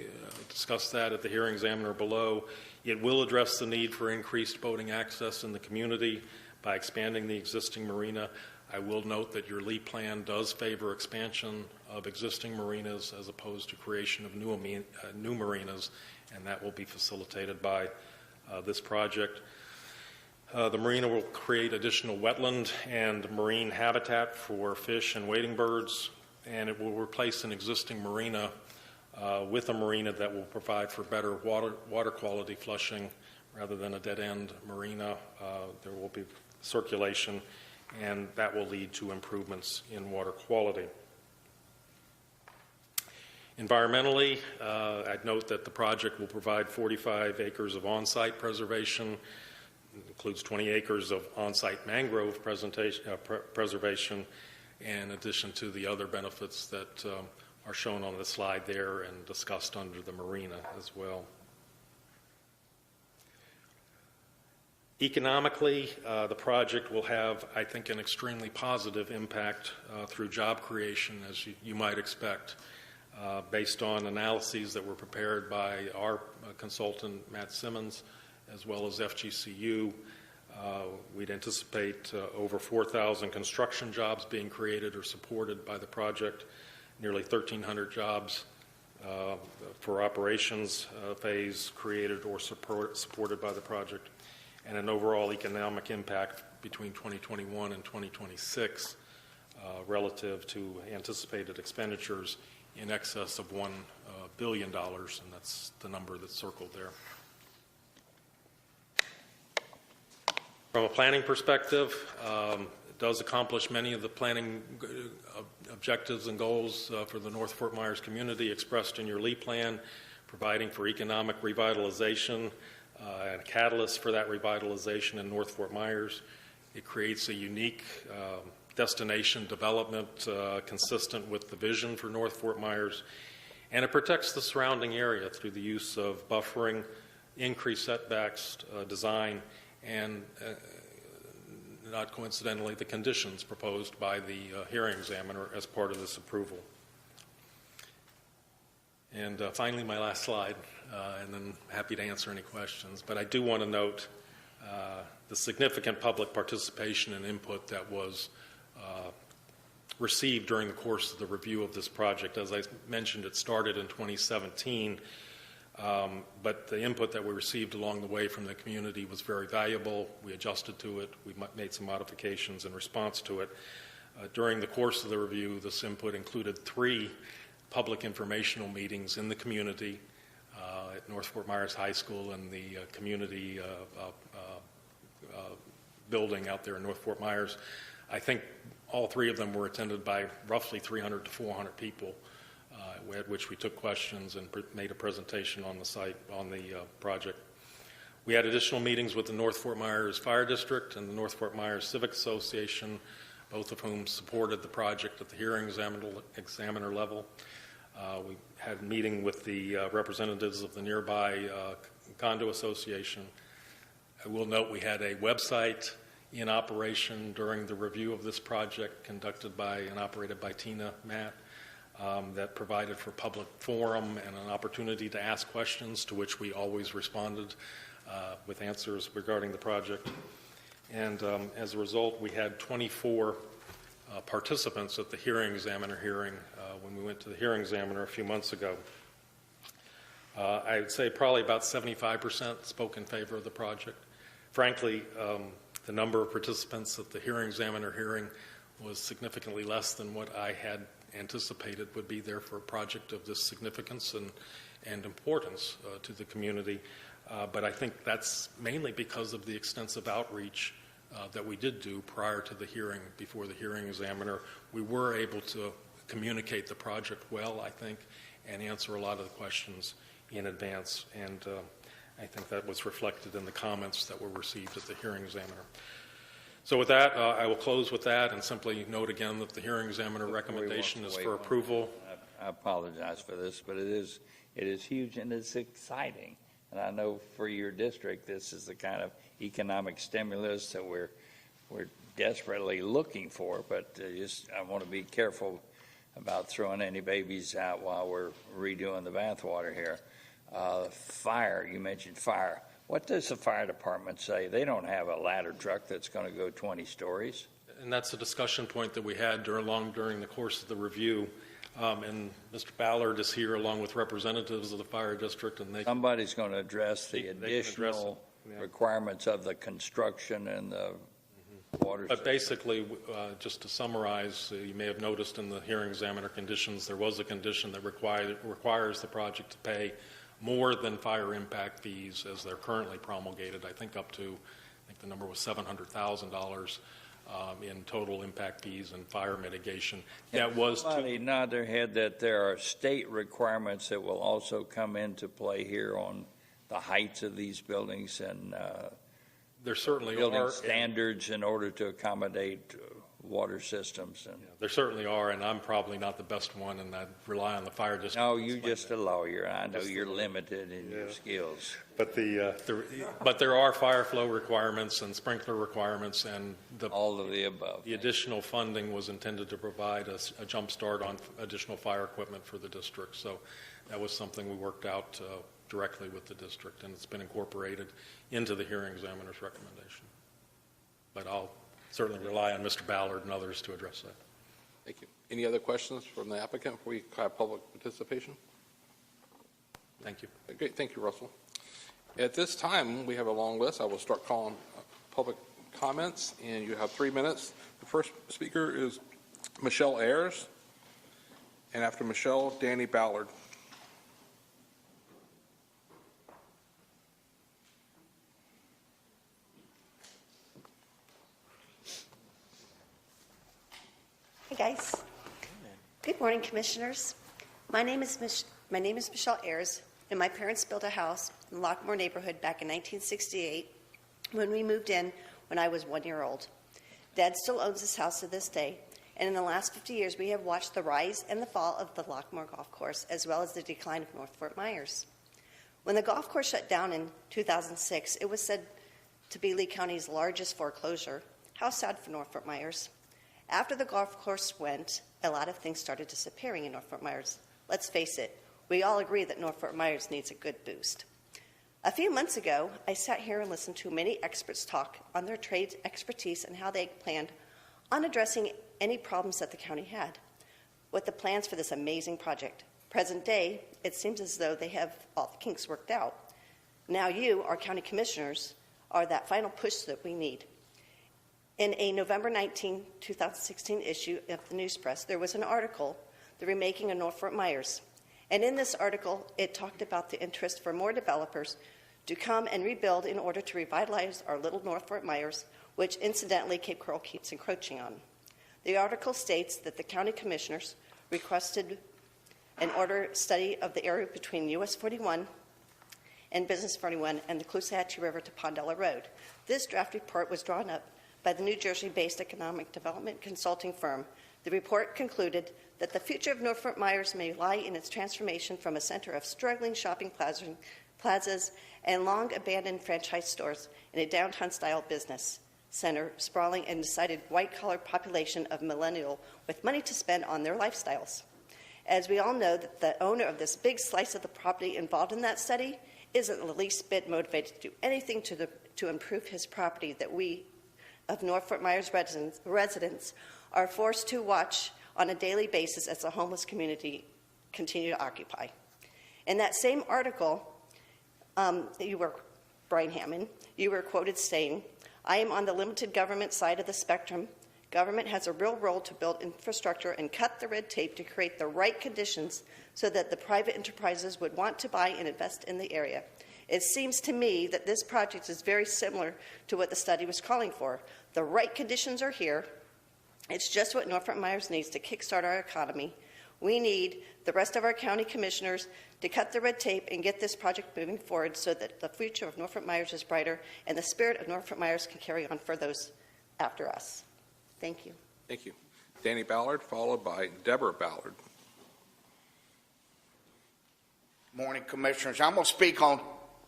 discussed that at the hearing examiner below. It will address the need for increased boating access in the community by expanding the existing marina. I will note that your LEAP plan does favor expansion of existing marinas as opposed to creation of new marinas, and that will be facilitated by this project. The marina will create additional wetland and marine habitat for fish and wading birds, and it will replace an existing marina with a marina that will provide for better water quality flushing rather than a dead-end marina. There will be circulation, and that will lead to improvements in water quality. Environmentally, I'd note that the project will provide 45 acres of on-site preservation, includes 20 acres of on-site mangrove preservation, in addition to the other benefits that are shown on the slide there and discussed under the marina as well. Economically, the project will have, I think, an extremely positive impact through job creation, as you might expect, based on analyses that were prepared by our consultant, Matt Simmons, as well as FGCU. We'd anticipate over 4,000 construction jobs being created or supported by the project, nearly 1,300 jobs for operations phase created or supported by the project, and an overall economic impact between 2021 and 2026 relative to anticipated expenditures in excess of $1 billion, and that's the number that's circled there. From a planning perspective, it does accomplish many of the planning objectives and goals for the North Fort Myers community expressed in your LEAP plan, providing for economic revitalization and a catalyst for that revitalization in North Fort Myers. It creates a unique destination development consistent with the vision for North Fort Myers, and it protects the surrounding area through the use of buffering, increased setbacks, design, and not coincidentally, the conditions proposed by the hearing examiner as part of this approval. And finally, my last slide, and then happy to answer any questions. But I do want to note the significant public participation and input that was received during the course of the review of this project. As I mentioned, it started in 2017, but the input that we received along the way from the community was very valuable. We adjusted to it. We made some modifications in response to it. During the course of the review, this input included 3 public informational meetings in the community at North Fort Myers High School and the community building out there in North Fort Myers. I think all 3 of them were attended by roughly 300 to 400 people, at which we took questions and made a presentation on the site, on the project. We had additional meetings with the North Fort Myers Fire District and the North Fort Myers Civic Association, both of whom supported the project at the hearing examiner level. We had a meeting with the representatives of the nearby condo association. I will note we had a website in operation during the review of this project conducted by and operated by Tina Matt that provided for public forum and an opportunity to ask questions, to which we always responded with answers regarding the project. And as a result, we had 24 participants at the hearing examiner hearing when we went to the hearing examiner a few months ago. I would say probably about 75% spoke in favor of the project. Frankly, the number of participants at the hearing examiner hearing was significantly less than what I had anticipated would be there for a project of this significance and importance to the community. But I think that's mainly because of the extensive outreach that we did do prior to the hearing, before the hearing examiner. We were able to communicate the project well, I think, and answer a lot of the questions in advance. And I think that was reflected in the comments that were received at the hearing examiner. So with that, I will close with that and simply note again that the hearing examiner recommendation is for approval. I apologize for this, but it is huge and it's exciting. And I know for your district, this is the kind of economic stimulus that we're desperately looking for. But I want to be careful about throwing any babies out while we're redoing the bathwater here. Fire, you mentioned fire. What does the fire department say? They don't have a ladder truck that's going to go 20 stories. And that's a discussion point that we had during the course of the review. And Mr. Ballard is here along with representatives of the fire district. And somebody's going to address the additional requirements of the construction and the water. But basically, just to summarize, you may have noticed in the hearing examiner conditions, there was a condition that requires the project to pay more than fire impact fees as they're currently promulgated. I think the number was $700,000 in total impact fees and fire mitigation. That was somebody nod their head that there are state requirements that will also come into play here on the heights of these buildings and There certainly building are. standards in order to accommodate water systems. And There certainly are, and I'm probably not the best one, and I rely on the fire district. no, you're just a lawyer. I know you're limited in your skills. But but there are fire flow requirements and sprinkler requirements, and all of the above. The additional funding was intended to provide a jump start on additional fire equipment for the district. So that was something we worked out directly with the district, and it's been incorporated into the hearing examiner's recommendation. But I'll certainly rely on Mr. Ballard and others to address that. Thank you. Any other questions from the applicant before we have public participation? Thank you. Great. Thank you, Russell. At this time, we have a long list. I will start calling public comments, and you have 3 minutes. The first speaker is Michelle Ayers, and after Michelle, Danny Ballard. Hey guys. Good morning, commissioners. My name is Michelle Ayers, and my parents built a house in the Lockmore neighborhood back in 1968 when we moved in when I was 1 year old. Dad still owns this house to this day, and in the last 50 years we have watched the rise and the fall of the Lockmore Golf Course as well as the decline of North Fort Myers. When the golf course shut down in 2006, it was said to be Lee County's largest foreclosure. How sad for North Fort Myers. After the golf course went, a lot of things started disappearing in North Fort Myers. Let's face it, we all agree that North Fort Myers needs a good boost. A few months ago, I sat here and listened to many experts talk on their trade expertise and how they planned on addressing any problems that the county had with the plans for this amazing project. Present day, it seems as though they have all the kinks worked out. Now you, our county commissioners, are that final push that we need. In a November 19, 2016 issue of the News Press, there was an article, The Remaking of North Fort Myers. And in this article, it talked about the interest for more developers to come and rebuild in order to revitalize our little North Fort Myers, which incidentally Cape Coral keeps encroaching on. The article states that the county commissioners requested an order study of the area between US 41 and Business 41 and the Caloosahatchee River to Pondella Road. This draft report was drawn up by the New Jersey-based economic development consulting firm. The report concluded that the future of North Fort Myers may lie in its transformation from a center of struggling shopping plazas and long-abandoned franchise stores in a downtown-style business center sprawling and decided white-collar population of millennial with money to spend on their lifestyles. As we all know, that the owner of this big slice of the property involved in that study isn't the least bit motivated to do anything to improve his property that we of North Fort Myers residents are forced to watch on a daily basis as the homeless community continue to occupy. In that same article, Brian Hammond, you were quoted saying, "I am on the limited government side of the spectrum. Government has a real role to build infrastructure and cut the red tape to create the right conditions so that the private enterprises would want to buy and invest in the area. It seems to me that this project is very similar to what the study was calling for. The right conditions are here. It's just what North Fort Myers needs to kickstart our economy. We need the rest of our county commissioners to cut the red tape and get this project moving forward so that the future of North Fort Myers is brighter and the spirit of North Fort Myers can carry on for those after us." Thank you. Thank you. Danny Ballard, followed by Deborah Ballard. Morning, Commissioners. I'm going to speak on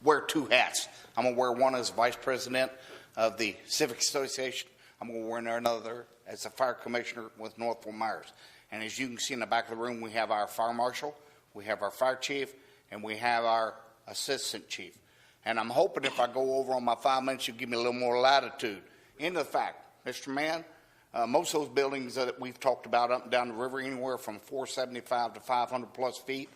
wear two hats. I'm going to wear one as Vice President of the Civic Association. I'm going to wear another as a Fire Commissioner with North Fort Myers. And as you can see in the back of the room, we have our Fire Marshal, we have our Fire Chief, and we have our Assistant Chief. And I'm hoping if I go over on my 5 minutes, you'll give me a little more latitude. Into the fact, Mr. Mann, most of those buildings that we've talked about up and down the river, anywhere from 475 to 500 plus feet,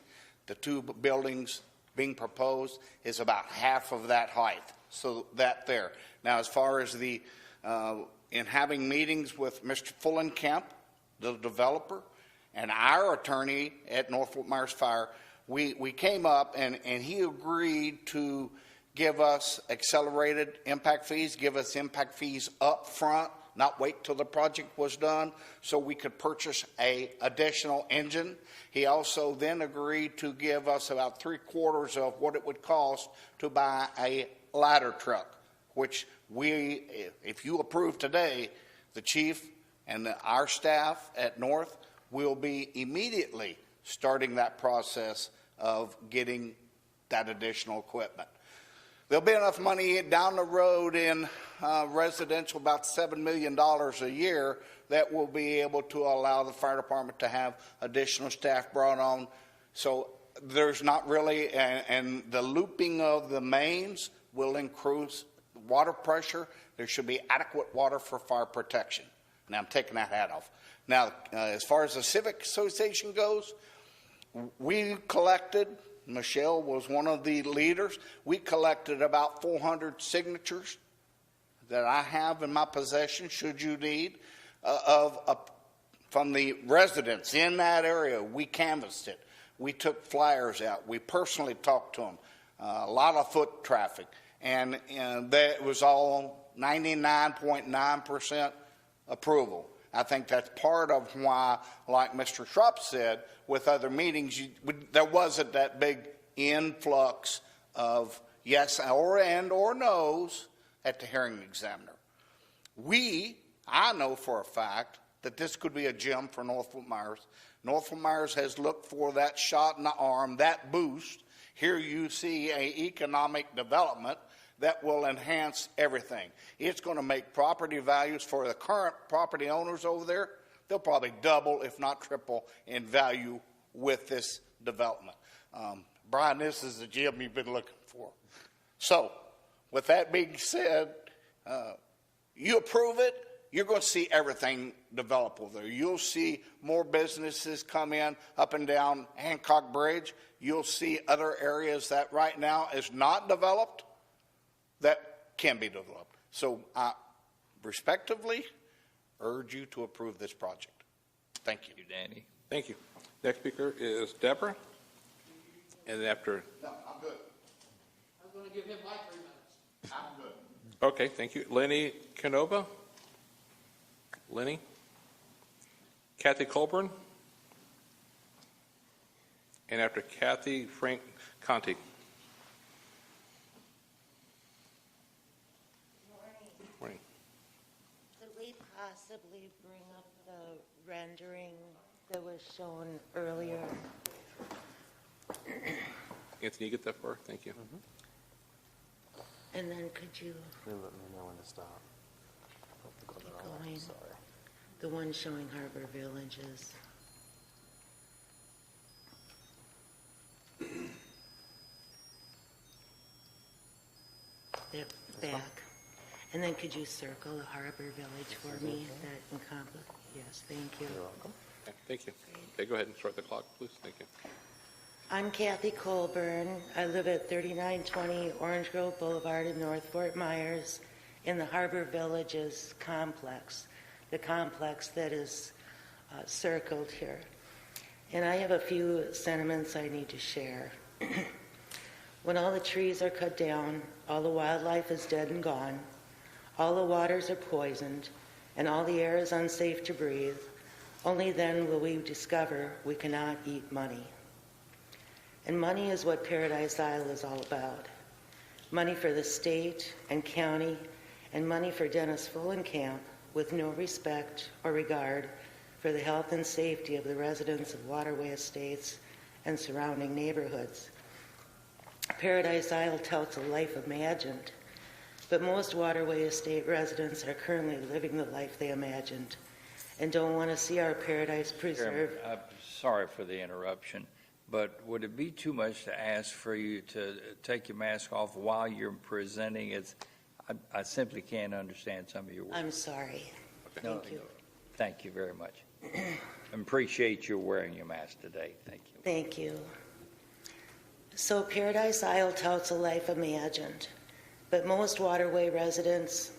the two buildings being proposed is about half of that height. So that there. Now, as far as the, in having meetings with Mr. Fullenkamp, the developer, and our attorney at North Fort Myers Fire, we came up and he agreed to give us accelerated impact fees, give us impact fees up front, not wait till the project was done so we could purchase a additional engine. He also then agreed to give us about 3/4 of what it would cost to buy a ladder truck, which if you approve today, the chief and our staff at North will be immediately starting that process of getting that additional equipment. There'll be enough money down the road in residential, about $7 million a year, that will be able to allow the fire department to have additional staff brought on. So there's not really, and the looping of the mains will increase water pressure. There should be adequate water for fire protection. Now I'm taking that hat off. Now, as far as the Civic Association goes, we collected, Michelle was one of the leaders, we collected about 400 signatures that I have in my possession, should you need, from the residents in that area. We canvassed it. We took flyers out. We personally talked to them. A lot of foot traffic. And that was all 99.9% approval. I think that's part of why, like Mr. Schrupp said, with other meetings, there wasn't that big influx of yes or no's at the hearing examiner. I know for a fact that this could be a gem for North-Fort Myers. North-Fort Myers has looked for that shot in the arm, that boost. Here you see an economic development that will enhance everything. It's going to make property values for the current property owners over there, they'll probably double, if not triple, in value with this development. Brian, this is the gem you've been looking for. So, with that being said, you approve it, you're going to see everything develop over there. You'll see more businesses come in up and down Hancock Bridge. You'll see other areas that right now is not developed that can be developed. So I respectively urge you to approve this project. Thank you. Danny. Thank you. Next speaker is Deborah. And then after. No, I'm good. I was going to give him my 3 minutes. I'm good. Okay, thank you. Lenny Canova. Lenny. Kathy Colburn. And after Kathy, Frank Conti. Morning. Could we possibly bring up the rendering that was shown earlier? Anthony, you get that far? Thank you. And then could you Let me know when to stop. keep going? The one showing Harbor Villages. Yep, back. And then could you circle the Harbor Village for me? That encompass. Yes, thank you. You're welcome. Okay, thank you. Okay, go ahead and start the clock, please. Thank you. I'm Kathy Colburn. I live at 3920 Orange Grove Boulevard in North Fort Myers in the Harbor Villages complex, the complex that is circled here. And I have a few sentiments I need to share. When all the trees are cut down, all the wildlife is dead and gone, all the waters are poisoned, and all the air is unsafe to breathe, only then will we discover we cannot eat money. And money is what Paradise Isle is all about. Money for the state and county, and money for Dennis Fullenkamp with no respect or regard for the health and safety of the residents of Waterway Estates and surrounding neighborhoods. Paradise Isle touts a life imagined, but most Waterway Estate residents are currently living the life they imagined and don't want to see our paradise preserved. I'm sorry for the interruption, but would it be too much to ask for you to take your mask off while you're presenting? I simply can't understand some of your words. I'm sorry. Thank you. Thank you very much. Appreciate you wearing your mask today. Thank you. Thank you. So Paradise Isle touts a life imagined, but most Waterway residents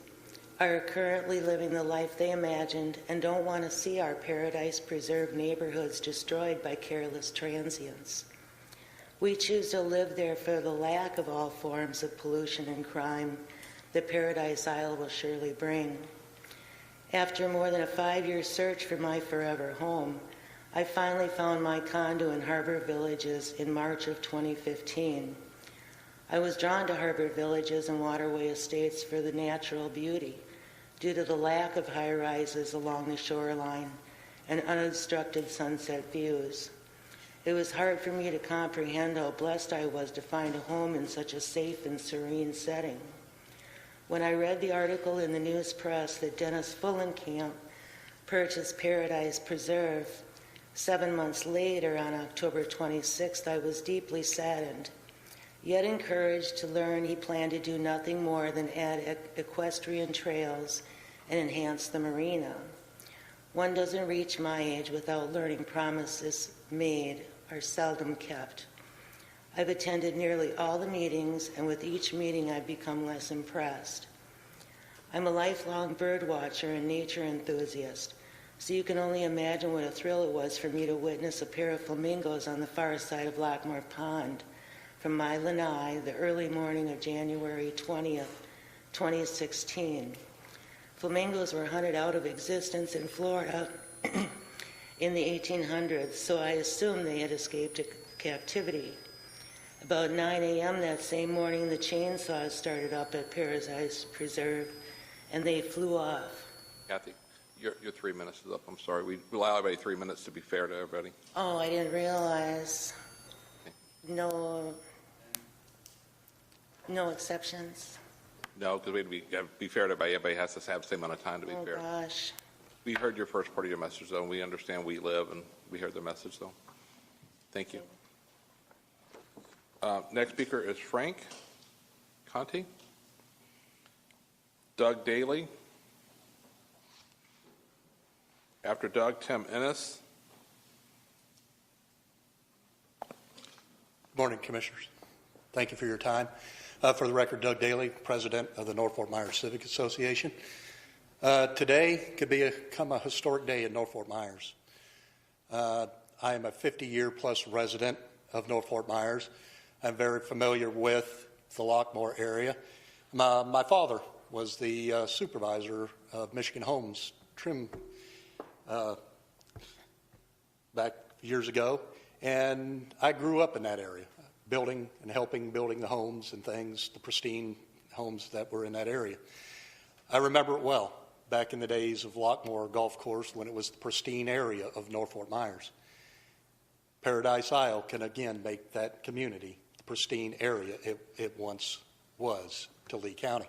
are currently living the life they imagined and don't want to see our paradise preserved neighborhoods destroyed by careless transients. We choose to live there for the lack of all forms of pollution and crime that Paradise Isle will surely bring. After more than a 5-year search for my forever home, I finally found my condo in Harbor Villages in March of 2015. I was drawn to harbor villages and waterway estates for the natural beauty due to the lack of high-rises along the shoreline and unobstructed sunset views. It was hard for me to comprehend how blessed I was to find a home in such a safe and serene setting. When I read the article in the news press that Dennis Fullenkamp purchased Paradise Preserve 7 months later on October 26th, I was deeply saddened, yet encouraged to learn he planned to do nothing more than add equestrian trails and enhance the marina. One doesn't reach my age without learning promises made are seldom kept. I've attended nearly all the meetings, and with each meeting I've become less impressed. I'm a lifelong bird watcher and nature enthusiast, so you can only imagine what a thrill it was for me to witness a pair of flamingos on the far side of Lockmore Pond from my lanai the early morning of January 20th, 2016. Flamingos were hunted out of existence in Florida in the 1800s, so I assumed they had escaped captivity. About 9 a.m. that same morning, the chainsaws started up at Paradise Preserve, and they flew off. Kathy, your 3 minutes is up. I'm sorry. We allow everybody 3 minutes to be fair to everybody. Oh, I didn't realize. No exceptions. No, because we be fair to everybody. Everybody has to have the same amount of time to be fair. Oh, gosh. We heard your first part of your message, though, and we understand we live, and we heard the message, though. Thank you. Next speaker is Frank Conti. Doug Daly. After Doug, Tim Ennis. Good morning, Commissioners. Thank you for your time. For the record, Doug Daly, President of the North Fort Myers Civic Association. Today could become a historic day in North Fort Myers. I am a 50-year-plus resident of North Fort Myers. I'm very familiar with the Lockmore area. My father was the supervisor of Michigan Homes Trim back years ago, and I grew up in that area, building and helping building the homes and things, the pristine homes that were in that area. I remember it well, back in the days of Lockmore Golf Course when it was the pristine area of North Fort Myers. Paradise Isle can again make that community the pristine area it once was to Lee County.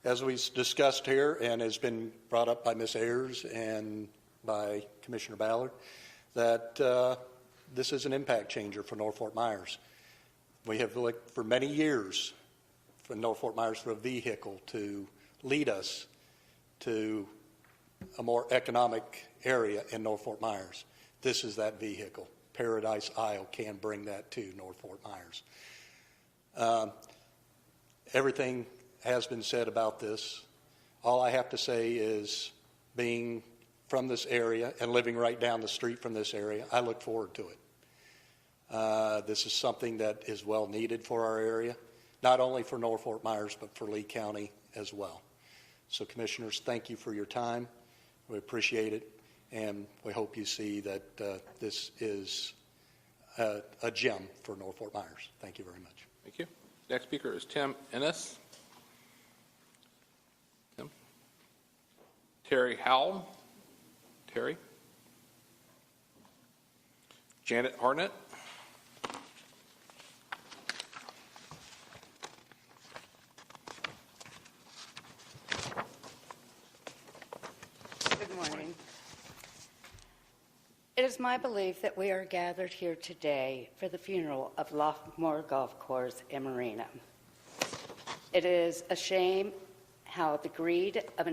As we discussed here and has been brought up by Ms. Ayers and by Commissioner Ballard, that this is an impact changer for North Fort Myers. We have looked for many years for North Fort Myers for a vehicle to lead us to a more economic area in North Fort Myers. This is that vehicle. Paradise Isle can bring that to North Fort Myers. Everything has been said about this. All I have to say is, being from this area and living right down the street from this area, I look forward to it. This is something that is well needed for our area, not only for North Fort Myers, but for Lee County as well. So, Commissioners, thank you for your time. We appreciate it, and we hope you see that this is a gem for North Fort Myers. Thank you very much. Thank you. Next speaker is Tim Ennis. Tim. Terry Howell. Terry. Janet Harnett. Good morning. It is my belief that we are gathered here today for the funeral of Lockmore Golf Course and Marina. It is a shame how the greed of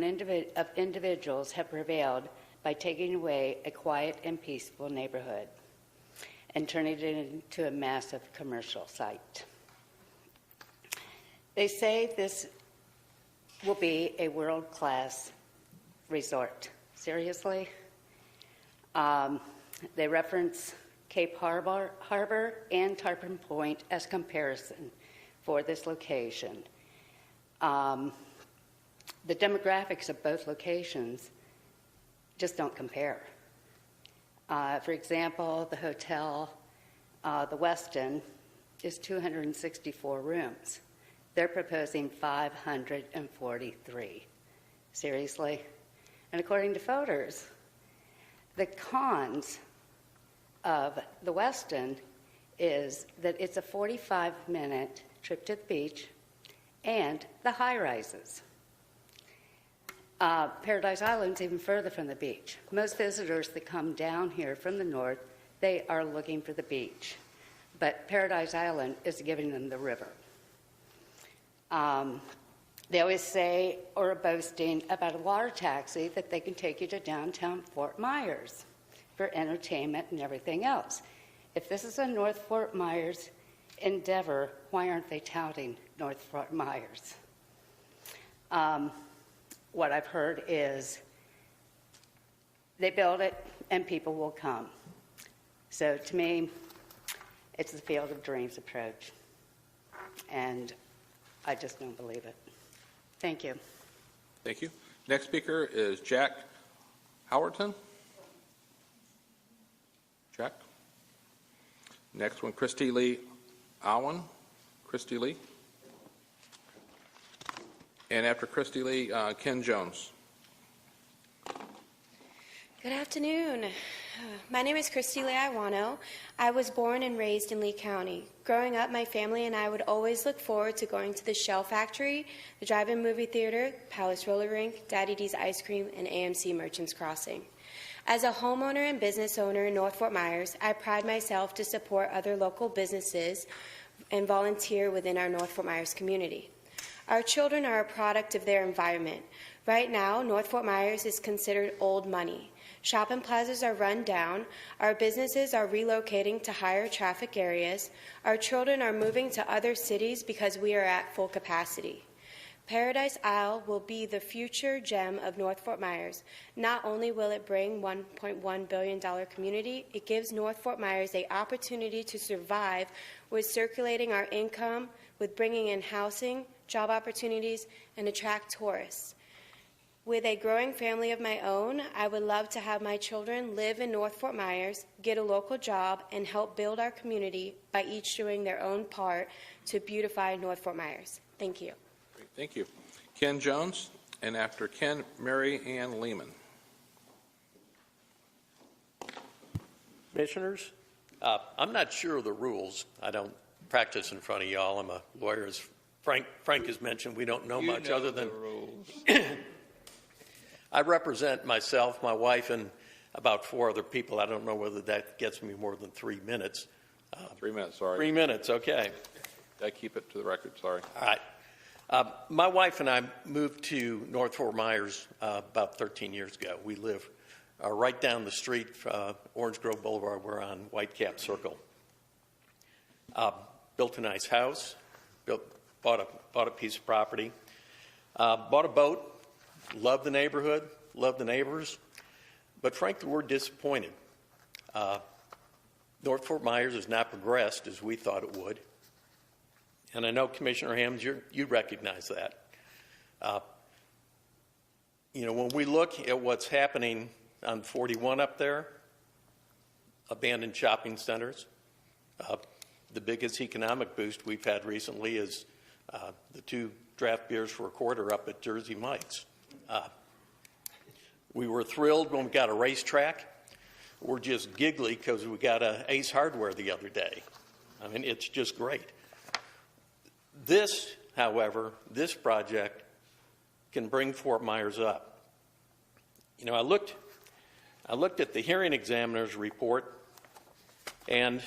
individuals have prevailed by taking away a quiet and peaceful neighborhood and turning it into a massive commercial site. They say this will be a world-class resort. Seriously? They reference Cape Harbor and Tarpon Point as comparison for this location. The demographics of both locations just don't compare. For example, the hotel, the Westin, is 264 rooms. They're proposing 543. Seriously? And according to voters, the cons of the Westin is that it's a 45-minute trip to the beach and the high-rises. Paradise Island's even further from the beach. Most visitors that come down here from the north, they are looking for the beach. But Paradise Island is giving them the river. They always say or are boasting about a water taxi that they can take you to downtown Fort Myers for entertainment and everything else. If this is a North Fort Myers endeavor, why aren't they touting North Fort Myers? What I've heard is they build it and people will come. So to me, it's the field of dreams approach. And I just don't believe it. Thank you. Thank you. Next speaker is Jack Howerton. Jack. Next one, Christy Lee Owen. Christy Lee. And after Christy Lee, Ken Jones. Good afternoon. My name is Christy Lee Iwano. I was born and raised in Lee County. Growing up, my family and I would always look forward to going to the Shell Factory, the drive-in movie theater, Palace Roller Rink, Daddy D's Ice Cream, and AMC Merchants Crossing. As a homeowner and business owner in North Fort Myers, I pride myself to support other local businesses and volunteer within our North Fort Myers community. Our children are a product of their environment. Right now, North Fort Myers is considered old money. Shopping plazas are run down. Our businesses are relocating to higher traffic areas. Our children are moving to other cities because we are at full capacity. Paradise Isle will be the future gem of North Fort Myers. Not only will it bring $1.1 billion community, it gives North Fort Myers the opportunity to survive with circulating our income, with bringing in housing, job opportunities, and attract tourists. With a growing family of my own, I would love to have my children live in North Fort Myers, get a local job, and help build our community by each doing their own part to beautify North Fort Myers. Thank you. Great, thank you. Ken Jones, and after Ken, Mary Ann Lehman. Commissioners, I'm not sure of the rules. I don't practice in front of y'all. I'm a lawyer. As Frank has mentioned, we don't know much other than rules. I represent myself, my wife, and about 4 other people. I don't know whether that gets me more than 3 minutes. 3 minutes, sorry. 3 minutes, okay. I keep it to the record, sorry. All right. My wife and I moved to North Fort Myers about 13 years ago. We live right down the street, Orange Grove Boulevard. We're on Whitecap Circle. Built a nice house, bought a piece of property, bought a boat, loved the neighborhood, loved the neighbors, but frankly, we're disappointed. North Fort Myers has not progressed as we thought it would. And I know, Commissioner Hammonds, you recognize that. When we look at what's happening on 41 up there, abandoned shopping centers, the biggest economic boost we've had recently is the 2 draft beers for $0.25 up at Jersey Mike's. We were thrilled when we got a racetrack. We're just giggly because we got a Ace Hardware the other day. I mean, it's just great. This, however, this project can bring Fort Myers up. I looked at the hearing examiner's report, and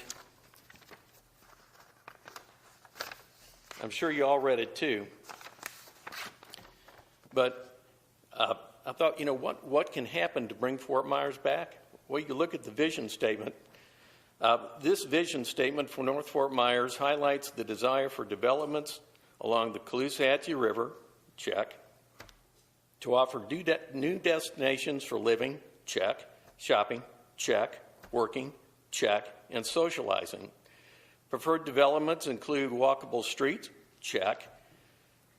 I'm sure you all read it too. But I thought, what can happen to bring Fort Myers back? Well, you look at the vision statement. This vision statement for North Fort Myers highlights the desire for developments along the Caloosahatchee River, check, to offer new destinations for living, check, shopping, check, working, check, and socializing. Preferred developments include walkable streets, check,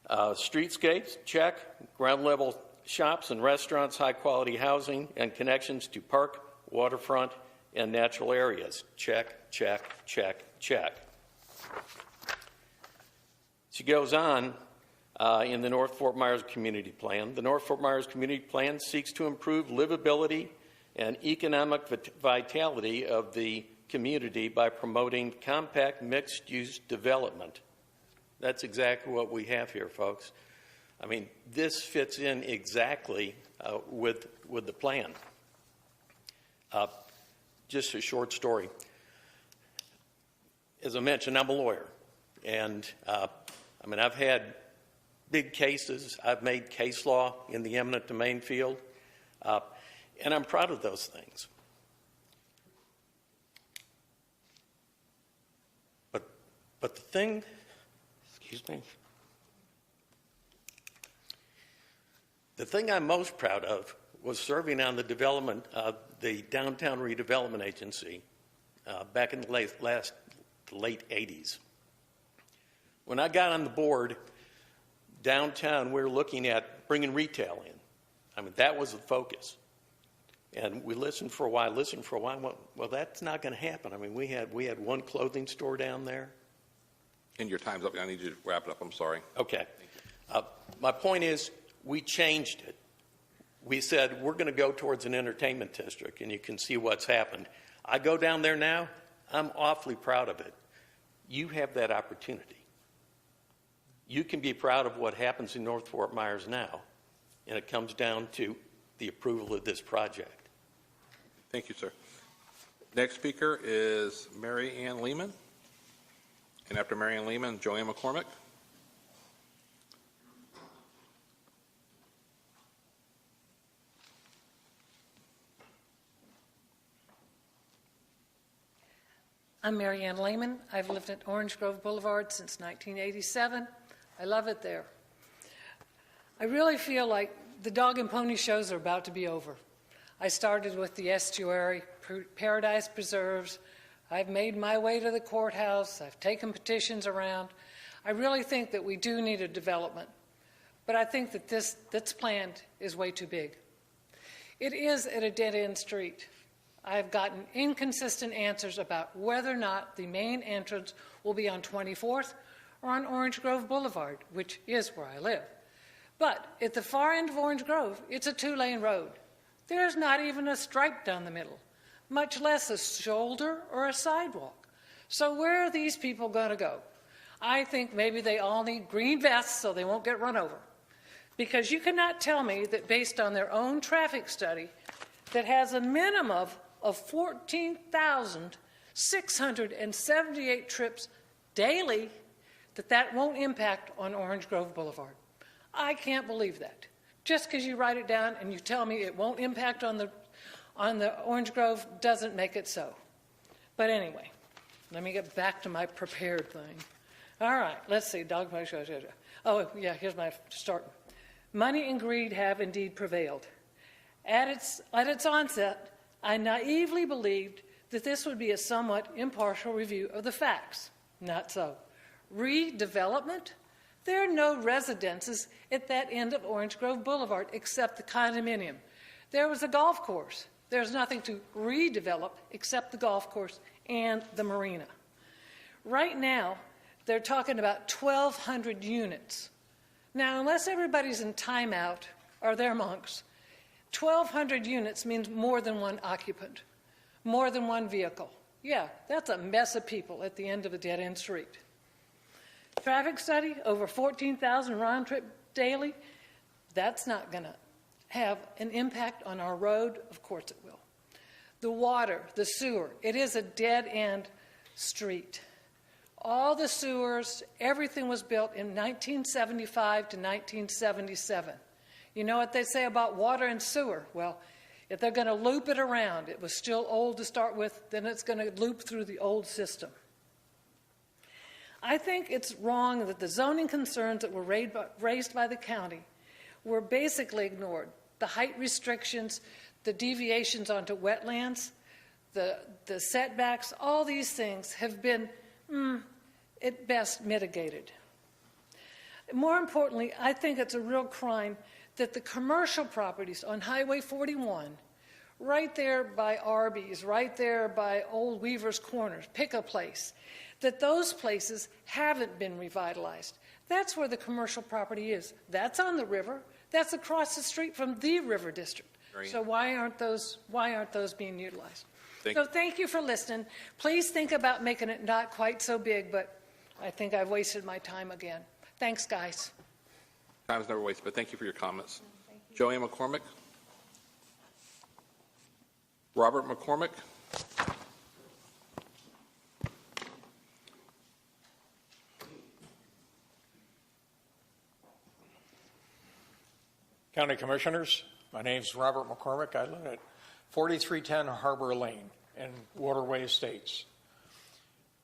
streetscapes, check, ground level shops and restaurants, high quality housing, and connections to park, waterfront, and natural areas, check, check, check, check. She goes on in the North Fort Myers Community Plan. The North Fort Myers Community Plan seeks to improve livability and economic vitality of the community by promoting compact mixed-use development. That's exactly what we have here, folks. I mean, this fits in exactly with the plan. Just a short story. As I mentioned, I'm a lawyer, and I've had big cases. I've made case law in the eminent domain field, and I'm proud of those things. But the thing, the thing I'm most proud of was serving on the development of the Downtown Redevelopment Agency back in the late 80s. When I got on the board, downtown, we were looking at bringing retail in. I mean, that was the focus. And we listened for a while, well, that's not going to happen. I mean, we had one clothing store down there. And your time's up. I need you to wrap it up. I'm sorry. Okay. My point is, we changed it. We said, we're going to go towards an entertainment district, and you can see what's happened. I go down there now, I'm awfully proud of it. You have that opportunity. You can be proud of what happens in North Fort Myers now, and it comes down to the approval of this project. Thank you, sir. Next speaker is Mary Ann Lehman. And after Mary Ann Lehman, Joanne McCormick. I'm Mary Ann Lehman. I've lived at Orange Grove Boulevard since 1987. I love it there. I really feel like the dog and pony shows are about to be over. I started with the estuary, Paradise Preserves. I've made my way to the courthouse. I've taken petitions around. I really think that we do need a development. But I think that this that's planned is way too big. It is at a dead-end street. I've gotten inconsistent answers about whether or not the main entrance will be on 24th or on Orange Grove Boulevard, which is where I live. But at the far end of Orange Grove, it's a two-lane road. There's not even a stripe down the middle, much less a shoulder or a sidewalk. So where are these people going to go? I think maybe they all need green vests so they won't get run over. Because you cannot tell me that based on their own traffic study that has a minimum of 14,678 trips daily, that won't impact on Orange Grove Boulevard. I can't believe that. Just because you write it down and you tell me it won't impact on the Orange Grove doesn't make it so. But anyway, let me get back to my prepared thing. All right, let's see. Oh, yeah, here's my start. Money and greed have indeed prevailed. At its onset, I naively believed that this would be a somewhat impartial review of the facts. Not so. Redevelopment? There are no residences at that end of Orange Grove Boulevard except the condominium. There was a golf course. There's nothing to redevelop except the golf course and the marina. Right now, they're talking about 1,200 units. Now, unless everybody's in timeout or they're monks, 1,200 units means more than one occupant, more than one vehicle. Yeah, that's a mess of people at the end of a dead-end street. Traffic study, over 14,000 round trip daily. That's not going to have an impact on our road. Of course it will. The water, the sewer, it is a dead-end street. All the sewers, everything was built in 1975 to 1977. You know what they say about water and sewer? Well, if they're going to loop it around, it was still old to start with, then it's going to loop through the old system. I think it's wrong that the zoning concerns that were raised by the county were basically ignored. The height restrictions, the deviations onto wetlands, the setbacks, all these things have been, at best, mitigated. More importantly, I think it's a real crime that the commercial properties on Highway 41 right there by Arby's, right there by Old Weaver's Corners, pick a place, that those places haven't been revitalized. That's where the commercial property is. That's on the river. That's across the street from the river district. So why aren't those being utilized? Thank you for listening. Please think about making it not quite so big, but I think I've wasted my time again. Thanks, guys. Time's never wasted, but thank you for your comments. Joanne McCormick. Robert McCormick. County Commissioners, my name is Robert McCormick. I live at 4310 Harbor Lane in Waterway Estates.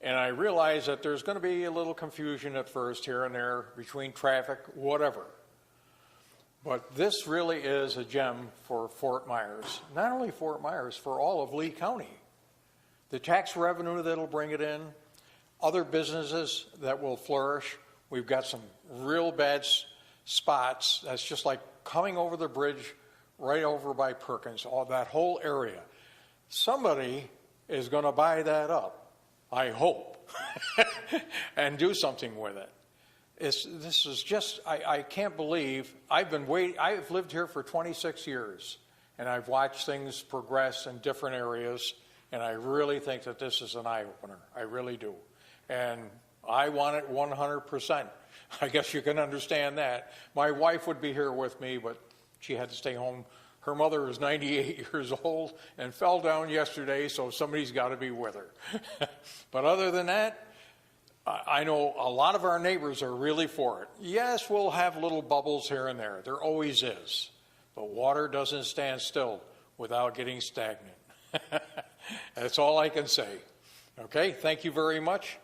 And I realize that there's going to be a little confusion at first here and there between traffic, whatever. But this really is a gem for Fort Myers. Not only Fort Myers, for all of Lee County. The tax revenue that'll bring it in, other businesses that will flourish. We've got some real bad spots. That's just like coming over the bridge right over by Perkins, all that whole area. Somebody is going to buy that up, I hope, and do something with it. This is just, I can't believe, I've lived here for 26 years, and I've watched things progress in different areas, and I really think that this is an eye-opener. I really do. And I want it 100%. I guess you can understand that. My wife would be here with me, but she had to stay home. Her mother is 98 years old and fell down yesterday, so somebody's got to be with her. But other than that, I know a lot of our neighbors are really for it. Yes, we'll have little bubbles here and there. There always is. But water doesn't stand still without getting stagnant. That's all I can say. Okay, thank you very much.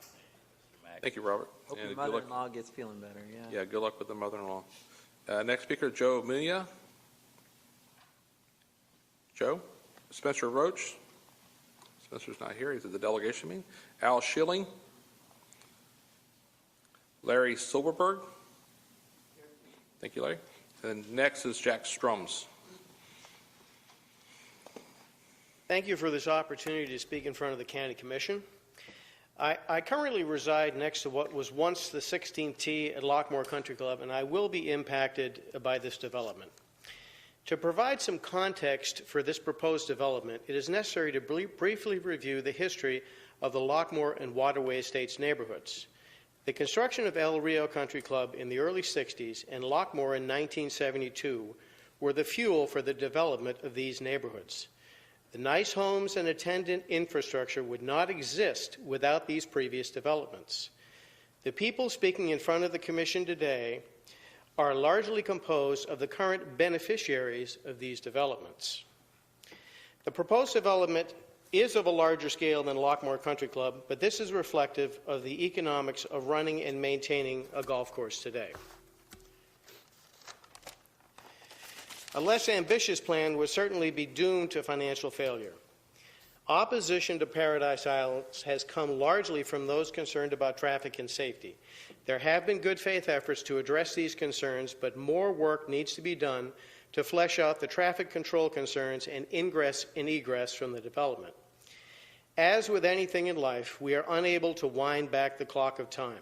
Thank you, Robert. Hope your mother-in-law gets feeling better, yeah. Yeah, good luck with the mother-in-law. Next speaker, Joe Munia. Joe. Spencer Roach. Spencer's not here. He's at the delegation meeting. Al Schilling. Larry Silverberg. Thank you, Larry. And next is Jack Strums. Thank you for this opportunity to speak in front of the County Commission. I currently reside next to what was once the 16th tee at Lockmore Country Club, and I will be impacted by this development. To provide some context for this proposed development, it is necessary to briefly review the history of the Lockmore and Waterway Estates neighborhoods. The construction of El Rio Country Club in the early 60s and Lockmore in 1972 were the fuel for the development of these neighborhoods. The nice homes and attendant infrastructure would not exist without these previous developments. The people speaking in front of the Commission today are largely composed of the current beneficiaries of these developments. The proposed development is of a larger scale than Lockmore Country Club, but this is reflective of the economics of running and maintaining a golf course today. A less ambitious plan would certainly be doomed to financial failure. Opposition to Paradise Islands has come largely from those concerned about traffic and safety. There have been good faith efforts to address these concerns, but more work needs to be done to flesh out the traffic control concerns and ingress and egress from the development. As with anything in life, we are unable to wind back the clock of time.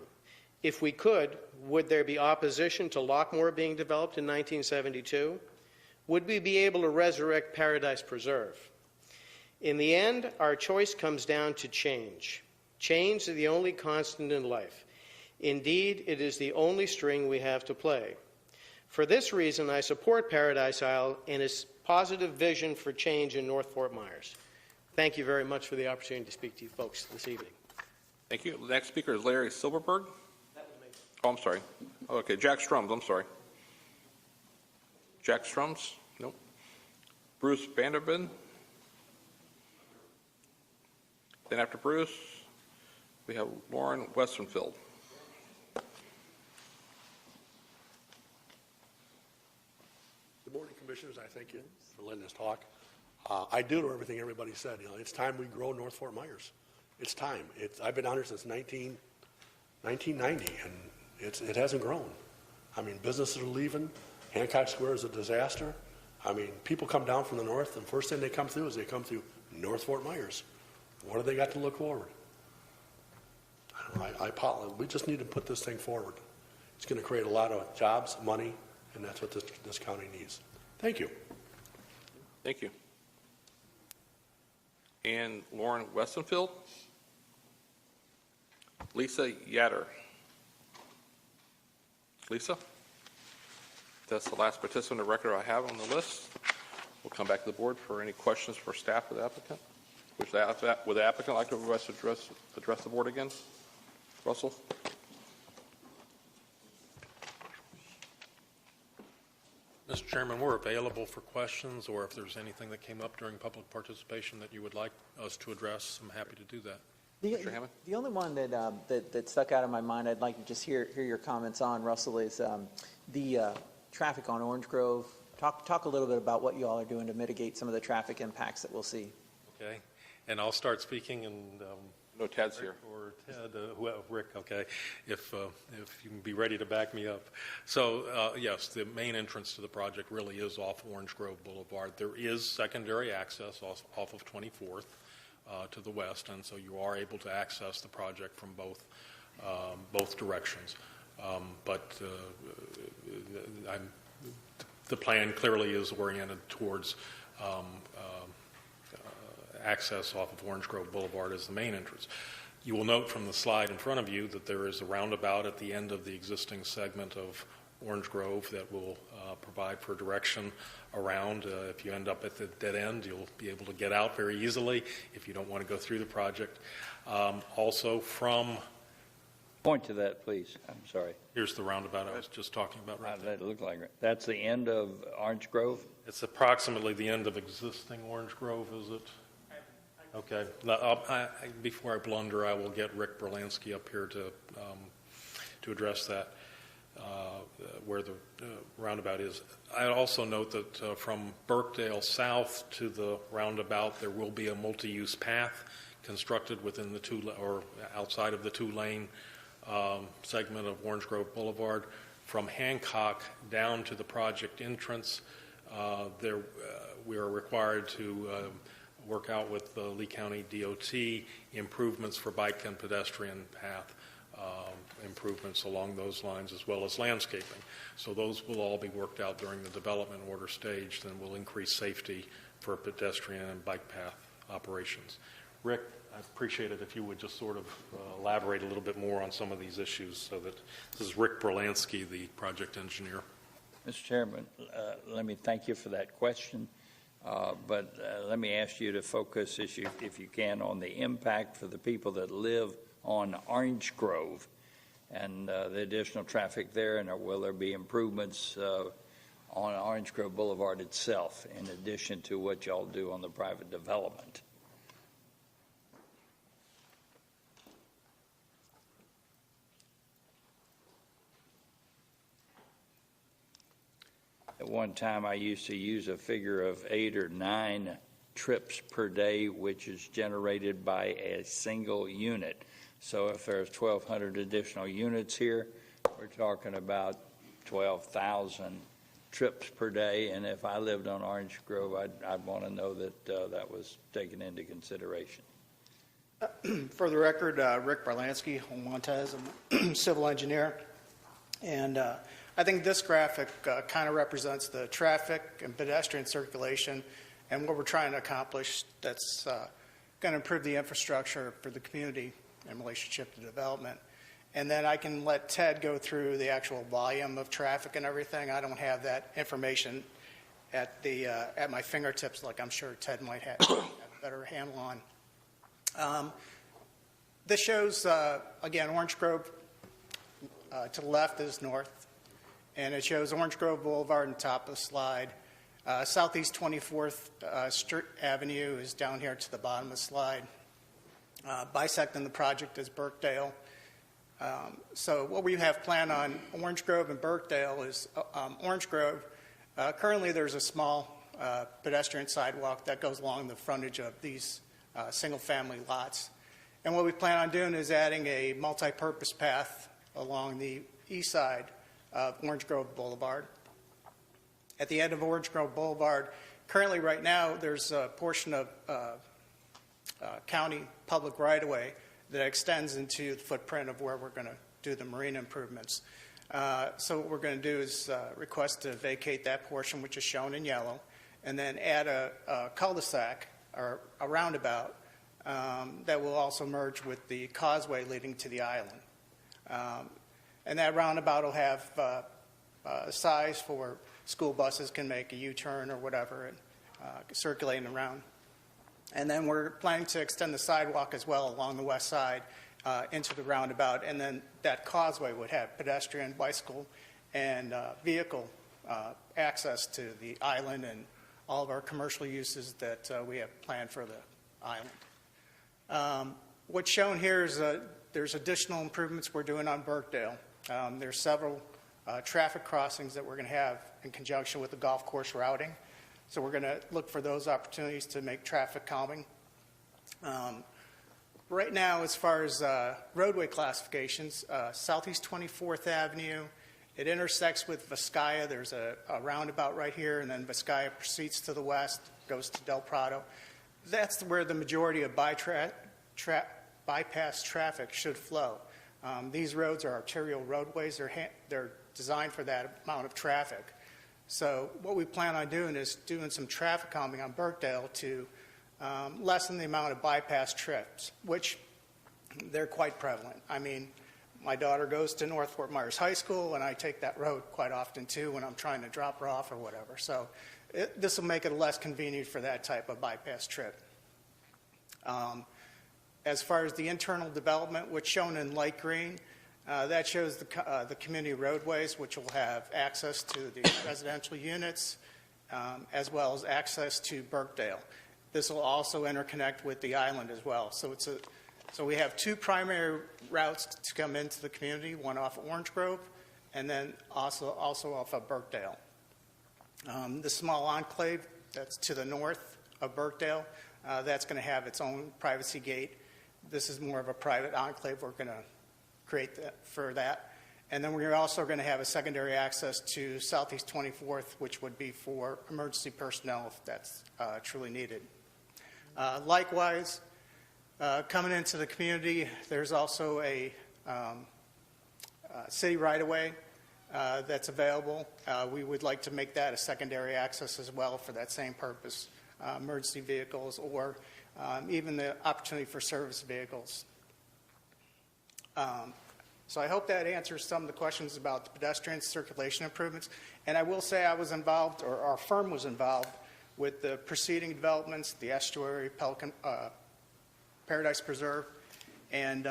If we could, would there be opposition to Lockmore being developed in 1972? Would we be able to resurrect Paradise Preserve? In the end, our choice comes down to change. Change is the only constant in life. Indeed, it is the only string we have to play. For this reason, I support Paradise Isle and its positive vision for change in North Fort Myers. Thank you very much for the opportunity to speak to you folks this evening. Thank you. The next speaker is Larry Silverberg. That was me. Oh, I'm sorry. Okay, Jack Strums. I'm sorry. Jack Strums? Nope. Bruce Vanderben. Then after Bruce, we have Lauren Westenfeld. Good morning, Commissioners. I thank you for letting us talk. I do know everything everybody said. You know, it's time we grow North Fort Myers. It's time. I've been down here since 1990, and it hasn't grown. I mean, businesses are leaving. Hancock Square is a disaster. I mean, people come down from the north, and first thing they come through is they come through North Fort Myers. What do they got to look forward? I apologize. We just need to put this thing forward. It's going to create a lot of jobs, money, and that's what this county needs. Thank you. Thank you. And Lauren Westenfield. Lisa Yatter. Lisa? That's the last participant of record I have on the list. We'll come back to the board for any questions for staff or the applicant. Would the applicant like to address the board again? Russell? Mr. Chairman, we're available for questions, or if there's anything that came up during public participation that you would like us to address, I'm happy to do that. The only one that stuck out in my mind, I'd like to just hear your comments on, Russell, is the traffic on Orange Grove. Talk a little bit about what you all are doing to mitigate some of the traffic impacts that we'll see. Okay, and I'll start speaking, and no, Ted's here, or Ted, Rick. Okay, if you can be ready to back me up. So yes, the main entrance to the project really is off Orange Grove Boulevard. There is secondary access off of 24th to the west, and so you are able to access the project from both directions. But the plan clearly is oriented towards access off of Orange Grove Boulevard as the main entrance. You will note from the slide in front of you that there is a roundabout at the end of the existing segment of Orange Grove that will provide for direction around. If you end up at the dead end, you'll be able to get out very easily if you don't want to go through the project. Also from... Point to that, please. I'm sorry. Here's the roundabout I was just talking about right there. That looked like it. That's the end of Orange Grove? It's approximately the end of existing Orange Grove, is it? Okay. Before I blunder, I will get Rick Berlansky up here to address that, where the roundabout is. I also note that from Birkdale south to the roundabout, there will be a multi-use path constructed within the or outside of the two-lane segment of Orange Grove Boulevard. From Hancock down to the project entrance, we are required to work out with the Lee County DOT improvements for bike and pedestrian path improvements along those lines, as well as landscaping. So those will all be worked out during the development order stage, then will increase safety for pedestrian and bike path operations. Rick, I'd appreciate it if you would just sort of elaborate a little bit more on some of these issues. So that this is Rick Berlansky, the project engineer. Mr. Chairman, let me thank you for that question. But let me ask you to focus, if you can, on the impact for the people that live on Orange Grove and the additional traffic there, and will there be improvements on Orange Grove Boulevard itself in addition to what y'all do on the private development? At one time, I used to use a figure of 8 or 9 trips per day, which is generated by a single unit. So if there's 1,200 additional units here, we're talking about 12,000 trips per day. And if I lived on Orange Grove, I'd want to know that that was taken into consideration. For the record, Rick Berlansky, Montez, I'm a civil engineer. And I think this graphic kind of represents the traffic and pedestrian circulation and what we're trying to accomplish that's going to improve the infrastructure for the community in relationship to development. And then I can let Ted go through the actual volume of traffic and everything. I don't have that information at my fingertips like I'm sure Ted might have a better handle on. This shows, again, Orange Grove to the left is north. And it shows Orange Grove Boulevard on top of the slide. Southeast 24th Avenue is down here to the bottom of the slide. Bisecting the project is Birkdale. So what we have planned on Orange Grove and Birkdale is Orange Grove. Currently there's a small pedestrian sidewalk that goes along the frontage of these single-family lots. And what we plan on doing is adding a multi-purpose path along the east side of Orange Grove Boulevard. at the end of Orange Grove Boulevard. Currently, right now, there's a portion of county public right-of-way that extends into the footprint of where we're going to do the marina improvements. So what we're going to do is request to vacate that portion, which is shown in yellow, and then add a cul-de-sac or a roundabout that will also merge with the causeway leading to the island. And that roundabout will have a size for school buses can make a U-turn or whatever, and circulating around. And then we're planning to extend the sidewalk as well along the west side into the roundabout, and then that causeway would have pedestrian, bicycle, and vehicle access to the island and all of our commercial uses that we have planned for the island. What's shown here is there's additional improvements we're doing on Burkdale. There's several traffic crossings that we're going to have in conjunction with the golf course routing. So we're going to look for those opportunities to make traffic calming. Right now, as far as roadway classifications, Southeast 24th Avenue, it intersects with Vizcaya. There's a roundabout right here, and then Vizcaya proceeds to the west, goes to Del Prado. That's where the majority of bypass traffic should flow. These roads are arterial roadways. They're designed for that amount of traffic. So what we plan on doing is doing some traffic calming on Burkdale to lessen the amount of bypass trips, which they're quite prevalent. I mean, my daughter goes to North Fort Myers High School, and I take that road quite often too when I'm trying to drop her off or whatever. So this will make it less convenient for that type of bypass trip. As far as the internal development, what's shown in light green, that shows the community roadways, which will have access to the residential units, as well as access to Burkdale. This will also interconnect with the island as well. So we have two primary routes to come into the community, one off of Orange Grove, and then also off of Burkdale. The small enclave that's to the north of Burkdale, that's going to have its own privacy gate. This is more of a private enclave. We're going to create for that. And then we're also going to have a secondary access to Southeast 24th, which would be for emergency personnel if that's truly needed. Likewise, coming into the community, there's also a city right-of-way that's available. We would like to make that a secondary access as well for that same purpose, emergency vehicles or even the opportunity for service vehicles. So I hope that answers some of the questions about the pedestrian circulation improvements. And I will say I was involved, or our firm was involved, with the preceding developments, the estuary, Pelican, Paradise Preserve. And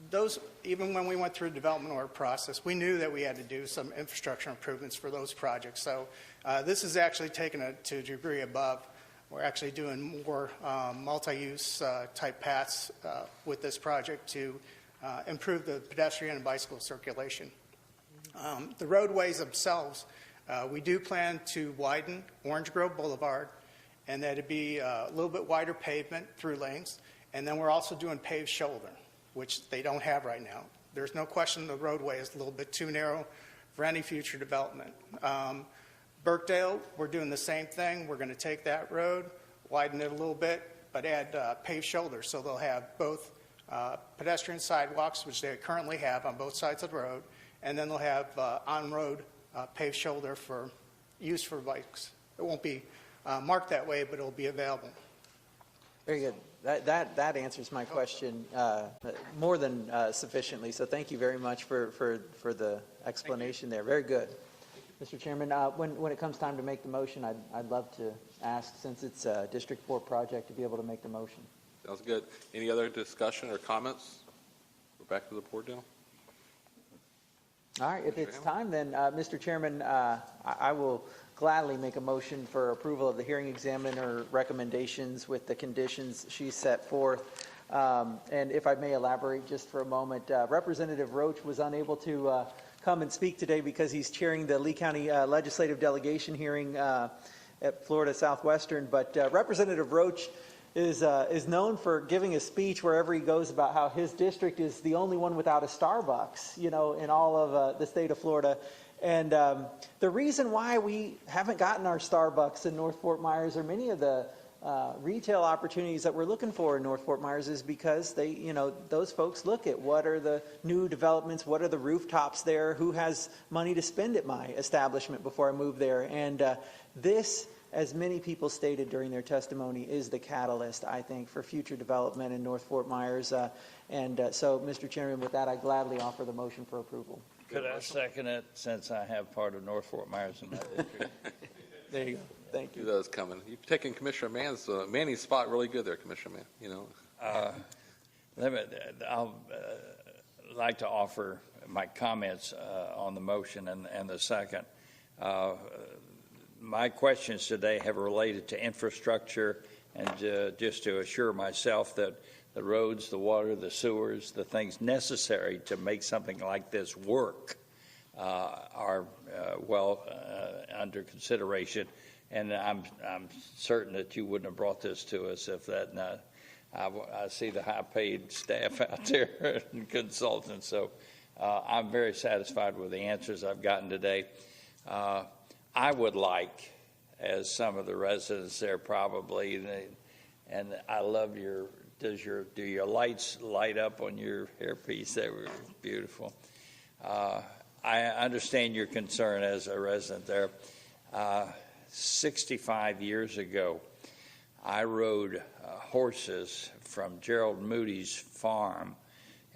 those, even when we went through the development order process, we knew that we had to do some infrastructure improvements for those projects. So this is actually taken it to a degree above. We're actually doing more multi-use type paths with this project to improve the pedestrian and bicycle circulation. The roadways themselves, we do plan to widen Orange Grove Boulevard, and that it'd be a little bit wider pavement through lanes. And then we're also doing paved shoulder, which they don't have right now. There's no question the roadway is a little bit too narrow for any future development. Burkdale, we're doing the same thing. We're going to take that road, widen it a little bit, but add paved shoulders. So they'll have both pedestrian sidewalks, which they currently have on both sides of the road, and then they'll have on-road paved shoulder for use for bikes. It won't be marked that way, but it'll be available. Very good. That answers my question more than sufficiently. So thank you very much for the explanation there. Very good. Mr. Chairman, when it comes time to make the motion, I'd love to ask, since it's a District 4 project, to be able to make the motion. Sounds good. Any other discussion or comments? We're back to the board now. All right. If it's time, then, Mr. Chairman, I will gladly make a motion for approval of the hearing examiner recommendations with the conditions she set forth. And if I may elaborate just for a moment, Representative Roach was unable to come and speak today because he's chairing the Lee County Legislative Delegation hearing at Florida Southwestern. But Representative Roach is known for giving a speech wherever he goes about how his district is the only one without a Starbucks, in all of the state of Florida. And the reason why we haven't gotten our Starbucks in North Fort Myers or many of the retail opportunities that we're looking for in North Fort Myers is because they, those folks look at what are the new developments, what are the rooftops there, who has money to spend at my establishment before I move there. And this, as many people stated during their testimony, is the catalyst, I think, for future development in North Fort Myers. So, Mr. Chairman, with that, I gladly offer the motion for approval. Could I second it, since I have part of North Fort Myers in my district? There you go. Thank you. Those coming. You've taken Commissioner Manning's spot really good there, Commissioner Mann. I'll like to offer my comments on the motion and the second. My questions today have related to infrastructure and just to assure myself that the roads, the water, the sewers, the things necessary to make something like this work are well under consideration. And I'm certain that you wouldn't have brought this to us if that not. I see the high-paid staff out there and consultants, so I'm very satisfied with the answers I've gotten today. I would like, as some of the residents there probably, and I love do your lights light up on your hairpiece? They were beautiful. I understand your concern as a resident there. 65 years ago, I rode horses from Gerald Moody's farm,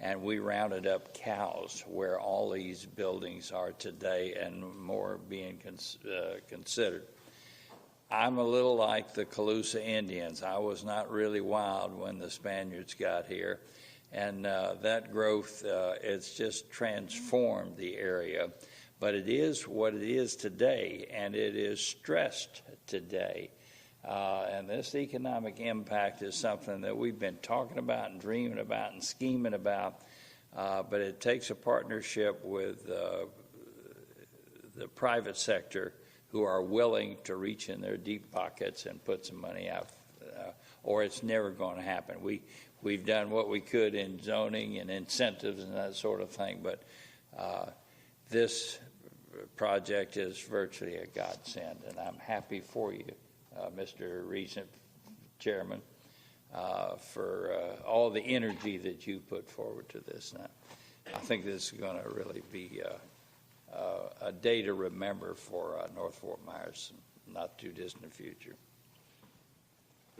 and we rounded up cows where all these buildings are today and more being considered. I'm a little like the Calusa Indians. I was not really wild when the Spaniards got here, and that growth, it's just transformed the area. But it is what it is today, and it is stressed today. And this economic impact is something that we've been talking about and dreaming about and scheming about, but it takes a partnership with the private sector who are willing to reach in their deep pockets and put some money out, or it's never going to happen. We've done what we could in zoning and incentives and that sort of thing, but this project is virtually a godsend, and I'm happy for you, Mr. Regent Chairman, for all the energy that you put forward to this. And I think this is going to really be a day to remember for North Fort Myers, not too distant future.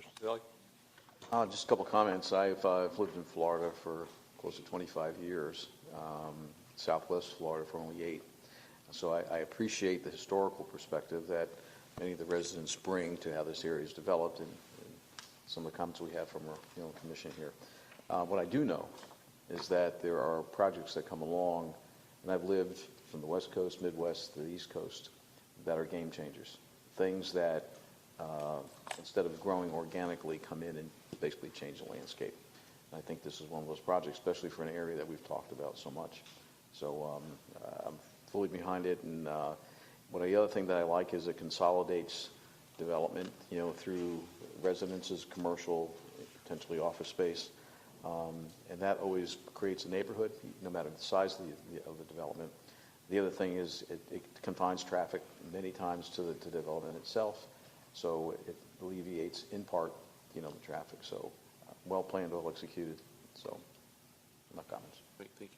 Mr. Zelli? Just a couple comments. I've lived in Florida for close to 25 years, Southwest Florida for only 8. So I appreciate the historical perspective that many of the residents bring to how this area is developed and some of the comments we have from our commission here. What I do know is that there are projects that come along, and I've lived from the West Coast, Midwest, to the East Coast, that are game changers. Things that, instead of growing organically, come in and basically change the landscape. And I think this is one of those projects, especially for an area that we've talked about so much. So I'm fully behind it. And the other thing that I like is it consolidates development, through residences, commercial, potentially office space. And that always creates a neighborhood, no matter the size of the development. The other thing is it confines traffic many times to the development itself, so it alleviates, in part, the traffic. So well planned, well executed. So my comments. Thank you.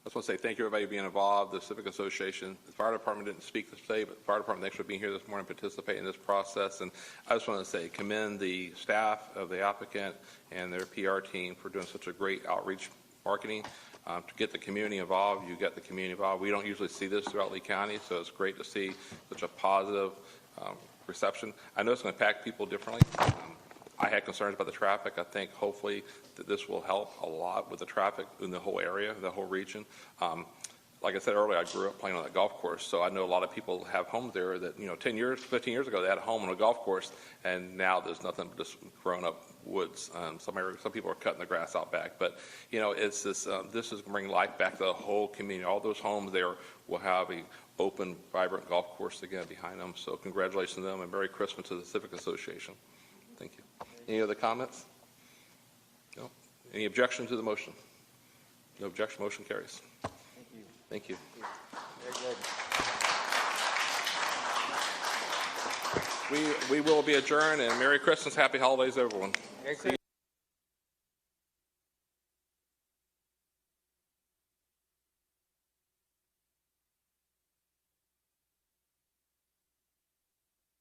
I just want to say thank you, everybody, for being involved. The Civic Association, the fire department didn't speak today, but the fire department, thanks for being here this morning, participating in this process. And I just want to say commend the staff of the applicant and their PR team for doing such a great outreach marketing to get the community involved. You get the community involved. We don't usually see this throughout Lee County, so it's great to see such a positive reception. I know it's going to impact people differently. I had concerns about the traffic. I think hopefully that this will help a lot with the traffic in the whole area, the whole region. Like I said earlier, I grew up playing on that golf course, so I know a lot of people have homes there that, 10 years, 15 years ago, they had a home on a golf course, and now there's nothing but just grown-up woods. Some people are cutting the grass out back, but, it's this is going to bring life back to the whole community. All those homes there will have a open, vibrant golf course again behind them, so congratulations to them, and Merry Christmas to the Civic Association. Thank you. Any other comments? No? Any objection to the motion? No objection. Motion carries. Thank you. Thank you. Very good. We will be adjourned, and Merry Christmas, Happy Holidays, everyone. Merry Christmas.